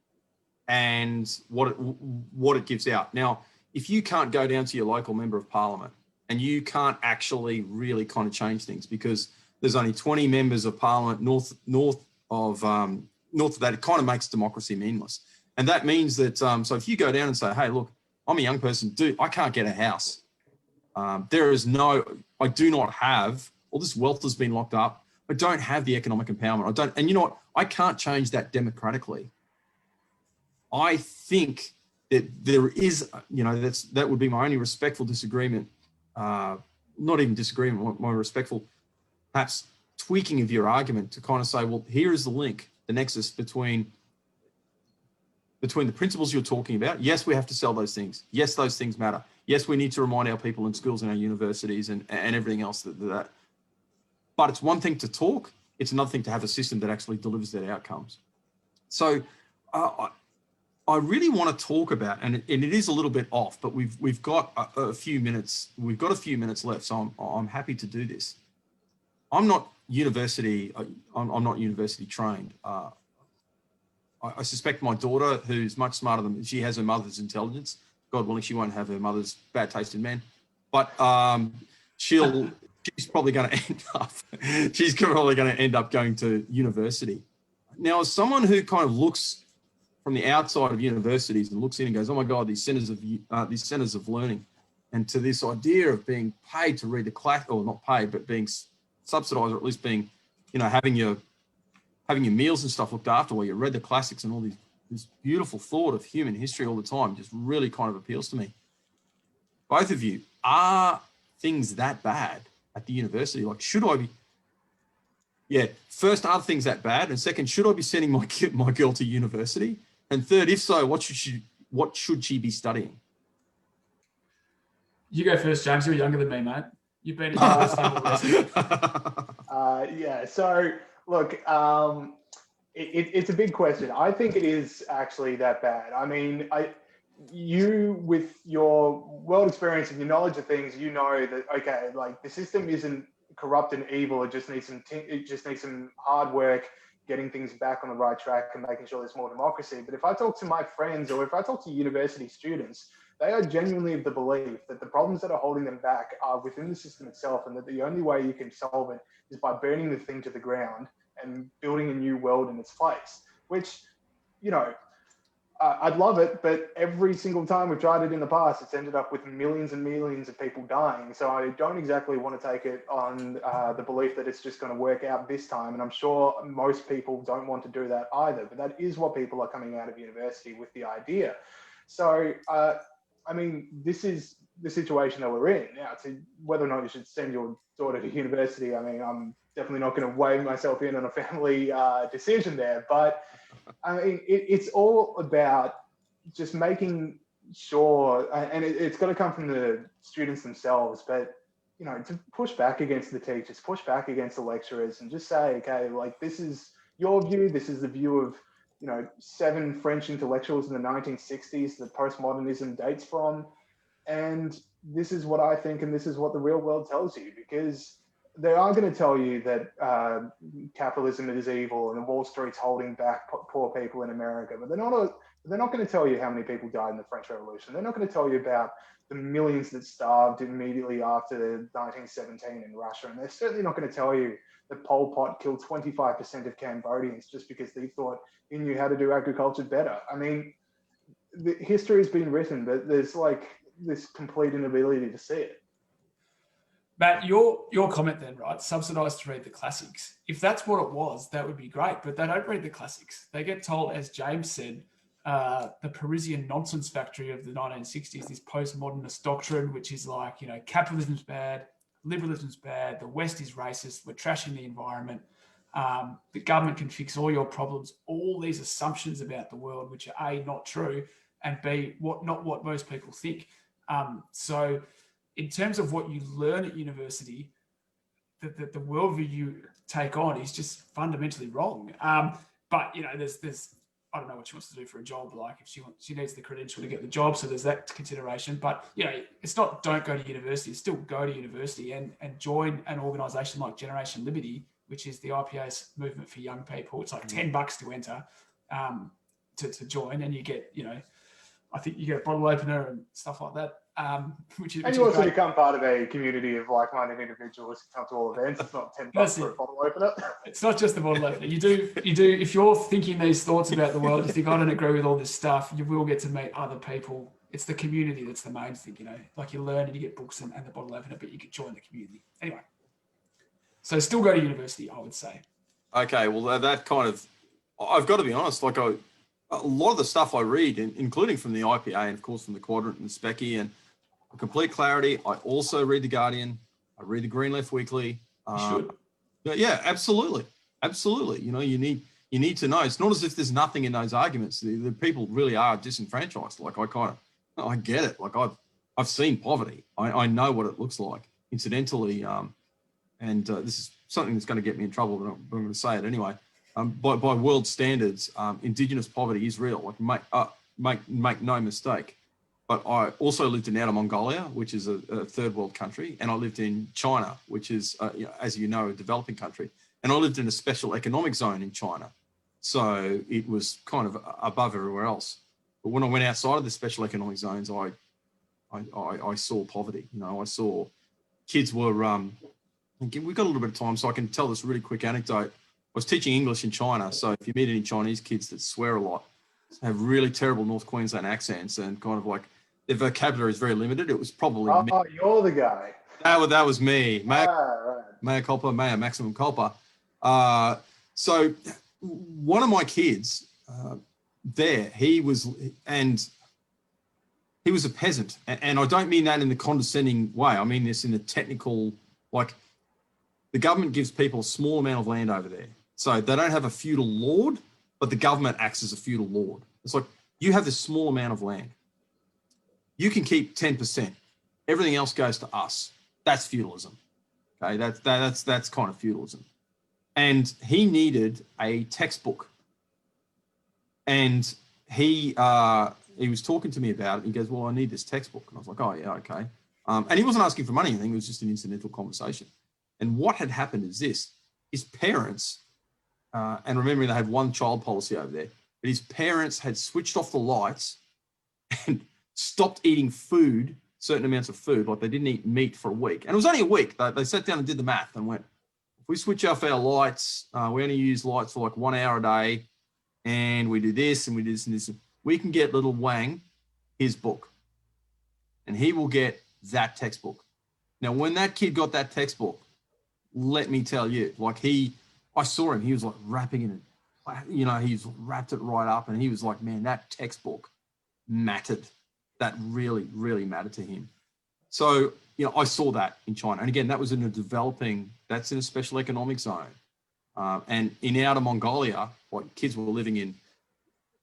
S1: and what it gives out. Now, if you can't go down to your local member of parliament and you can't actually really kind of change things because there's only 20 members of parliament north of north of that, it kind of makes democracy meaningless. And that means that, so if you go down and say, hey, look, I'm a young person, I can't get a house. I do not have, all this wealth has been locked up. I don't have the economic empowerment. And you know what? I can't change that democratically. I think that there is, that would be my only respectful disagreement, not even disagreement, my respectful, perhaps tweaking of your argument to kind of say, well, here is the link, the nexus between the principles you're talking about. Yes, we have to sell those things. Yes, those things matter. Yes, we need to remind our people in schools and our universities and everything else that. But it's one thing to talk. It's another thing to have a system that actually delivers that outcomes. So I really want to talk about, and it is a little bit off, but we've got a few minutes. We've got a few minutes left, so I'm happy to do this. I'm not university trained. I suspect my daughter, who's much smarter than me, she has her mother's intelligence. God willing, she won't have her mother's bad taste in men. But she's probably going to end up going to university. Now, as someone who kind of looks from the outside of universities and looks in and goes, oh my God, these centers of learning, and to this idea of being paid to read the class, or not paid, but being subsidized, or at least being, having your meals and stuff looked after, where you read the classics and all this beautiful thought of human history all the time, just really kind of appeals to me. Both of you, are things that bad at the university? Like, should I be? Yeah. First, are things that bad? And second, should I be sending my girl to university? And third, if so, what should she be studying?
S2: You go first, James. You're younger than me, mate. You've been at university.
S3: Yeah. So look, it's a big question. I think it is actually that bad. I mean, you with your world experience and your knowledge of things, you know that, okay, like, the system isn't corrupt and evil. It just needs some hard work, getting things back on the right track and making sure there's more democracy. But if I talk to my friends, or if I talk to university students, they are genuinely of the belief that the problems that are holding them back are within the system itself, and that the only way you can solve it is by burning the thing to the ground and building a new world in its place, which, I'd love it, but every single time we've tried it in the past, it's ended up with millions and millions of people dying. So I don't exactly want to take it on the belief that it's just going to work out this time. And I'm sure most people don't want to do that either, but that is what people are coming out of university with, the idea. So, I mean, this is the situation that we're in now. To whether or not you should send your daughter to university, I mean, I'm definitely not going to weigh myself in on a family decision there, but I mean, it's all about just making sure, and it's got to come from the students themselves, but, to push back against the teachers, push back against the lecturers, and just say, okay, like, this is your view, this is the view of, 7 French intellectuals in the 1960s that postmodernism dates from, and this is what I think, and this is what the real world tells you, because they are going to tell you that capitalism is evil and Wall Street's holding back poor people in America, but they're not going to tell you how many people died in the French Revolution. They're not going to tell you about the millions that starved immediately after 1917 in Russia, and they're certainly not going to tell you that Pol Pot killed 25% of Cambodians just because they thought he knew how to do agriculture better. I mean, the history has been written, but there's like this complete inability to see it.
S2: Matt, your comment then, right? Subsidized to read the classics. If that's what it was, that would be great. But they don't read the classics. They get told, as James said, the Parisian nonsense factory of the 1960s, this postmodernist doctrine, which is like, capitalism's bad, liberalism's bad, the West is racist, we're trashing the environment, the government can fix all your problems. All these assumptions about the world, which are A, not true, and B, not what most people think. So in terms of what you learn at university, the worldview you take on is just fundamentally wrong. But there's I don't know what she wants to do for a job. Like, if she needs the credential to get the job, so there's that consideration. But it's not don't go to university. It's still go to university and join an organisation like Generation Liberty, which is the IPA's movement for young people. It's like $10 to enter to join, and you get I think you get a bottle opener and stuff like that. And
S3: you also become part of a community of like-minded individuals who come to all events. It's not $10 for a bottle opener.
S2: It's not just the bottle opener. You do. If you're thinking these thoughts about the world, you think I don't agree with all this stuff. You will get to meet other people. It's the community that's the main thing, Like you learn and you get books and the bottle opener, but you can join the community anyway. So still go to university, I would say.
S1: Okay, well that kind of, I've got to be honest. Like a lot of the stuff I read, including from the IPA and of course from the Quadrant and the Specky and for complete clarity, I also read the Guardian. I read the Green Left Weekly.
S2: You should.
S1: Yeah, absolutely. You need to know. It's not as if there's nothing in those arguments. The people really are disenfranchised. Like I get it. Like I've seen poverty. I know what it looks like. Incidentally, and this is something that's going to get me in trouble, but I'm going to say it anyway. By world standards, Indigenous poverty is real. Like make no mistake. But I also lived in Outer Mongolia, which is a third world country, and I lived in China, which is, as you know, a developing country. And I lived in a special economic zone in China, so it was kind of above everywhere else. But when I went outside of the special economic zones, I saw poverty. I saw kids were. We've got a little bit of time, so I can tell this really quick anecdote. I was teaching English in China, so if you meet any Chinese kids that swear a lot, have really terrible North Queensland accents, and kind of like their vocabulary is very limited. It was probably me.
S3: Oh, you're the guy.
S1: That was me. Mea culpa, mea maximum culpa. So one of my kids he was a peasant, and I don't mean that in the condescending way. I mean this in the technical, like the government gives people a small amount of land over there. So they don't have a feudal lord, but the government acts as a feudal lord. It's like you have this small amount of land. You can keep 10%. Everything else goes to us. That's feudalism. Okay, that's kind of feudalism. And he needed a textbook. And he was talking to me about it. He goes, well, I need this textbook. And I was like, oh, yeah, okay. And he wasn't asking for money or anything. It was just an incidental conversation. And what had happened is this. His parents, and remembering they had one child policy over there, but his parents had switched off the lights and stopped eating food, certain amounts of food, like they didn't eat meat for a week. And it was only a week. They sat down and did the math and went, if we switch off our lights, we only use lights for like 1 hour a day, and we do this and we do this and this, we can get little Wang his book, and he will get that textbook. Now, when that kid got that textbook, let me tell you, like I saw him, he was like wrapping it, he's wrapped it right up, and he was like, man, that textbook mattered. That really, really mattered to him. So, I saw that in China. And again, that was that's in a special economic zone. And in Outer Mongolia, like kids were living in,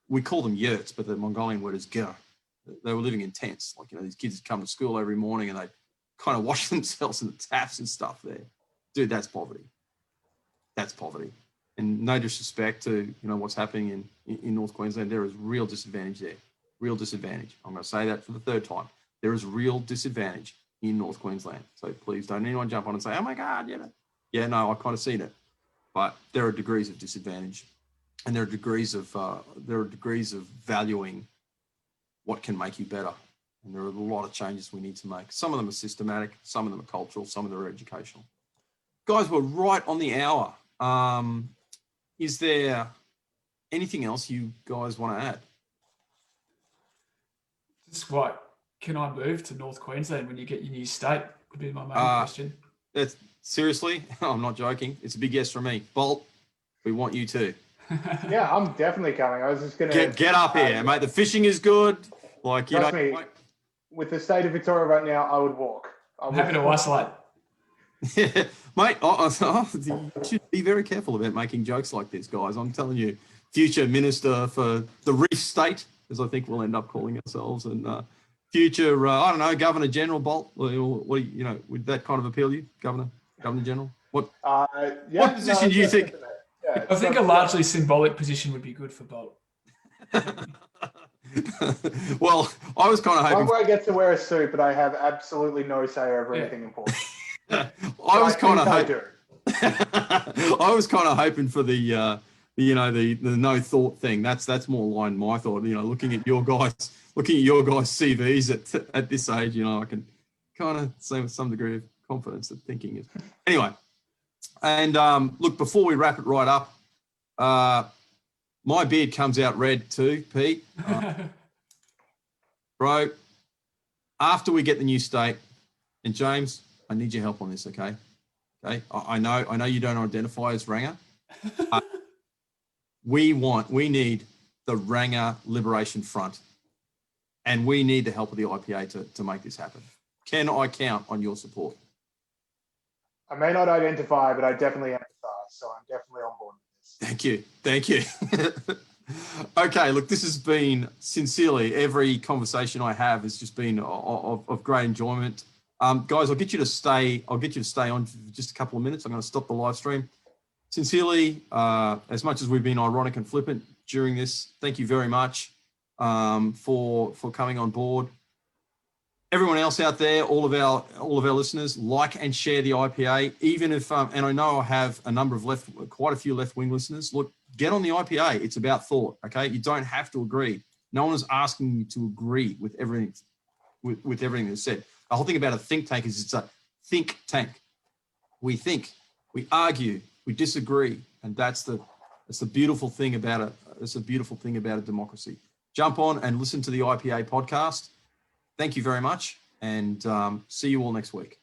S1: we call them yurts, but the Mongolian word is ger. They were living in tents. Like, these kids come to school every morning and they kind of wash themselves in the taps and stuff there. Dude, that's poverty. That's poverty. And no disrespect to, what's happening in North Queensland, there is real disadvantage there. Real disadvantage. I'm going to say that for the third time. There is real disadvantage in North Queensland. So please don't anyone jump on and say, oh my God, yeah, no, I've kind of seen it. But there are degrees of disadvantage, and there are degrees of valuing what can make you better. And there are a lot of changes we need to make. Some of them are systematic, some of them are cultural, some of them are educational. Guys, we're right on the hour. Is there anything else you guys want to add?
S2: Just what can I move to North Queensland when you get your new state? Would be my main question.
S1: Seriously, I'm not joking. It's a big yes from me. Bolt, we want you too.
S3: Yeah, I'm definitely coming. I was just going to
S1: get up here, mate. The fishing is good. Like,
S3: trust me, with the state of Victoria right now, I would walk.
S2: I'm happy to isolate.
S1: Yeah, mate, you should be very careful about making jokes like this, guys. I'm telling you, future minister for the Reef State, as I think we'll end up calling ourselves, and future, I don't know, Governor General Bolt. What would that kind of appeal you, Governor General? What position do you think?
S3: Yeah,
S2: I think a largely symbolic position would be good for Bolt.
S1: Well, I was kind of hoping.
S3: I get to wear a suit, but I have absolutely no say over anything important.
S1: I was kind of hoping for the no thought thing. That's more aligned my thought. Looking at your guys' CVs at this age, I can kind of say with some degree of confidence that thinking is. Anyway, And look, before we wrap it right up, my beard comes out red too, Pete. Bro, after we get the new state, and James, I need your help on this, okay? Okay, I know you don't identify as Ranger. We need the Ranger Liberation Front, and we need the help of the IPA to make this happen. Can I count on your support?
S3: I may not identify, but I definitely empathize. So I'm definitely on board with this.
S1: Thank you. Okay, look, this has been sincerely, every conversation I have has just been of great enjoyment. Guys, I'll get you to stay on for just a couple of minutes. I'm going to stop the live stream. Sincerely, as much as we've been ironic and flippant during this, thank you very much for coming on board. Everyone else out there, all of our listeners, like and share the IPA. Even if, and I know I have quite a few left-wing listeners. Look, get on the IPA. It's about thought. Okay, you don't have to agree. No one is asking you to agree with everything, with everything that's said. The whole thing about a think tank is it's a think tank. We think, we argue, we disagree, and that's the beautiful thing about it. It's a beautiful thing about a democracy. Jump on and listen to the IPA podcast. Thank you very much, and see you all next week.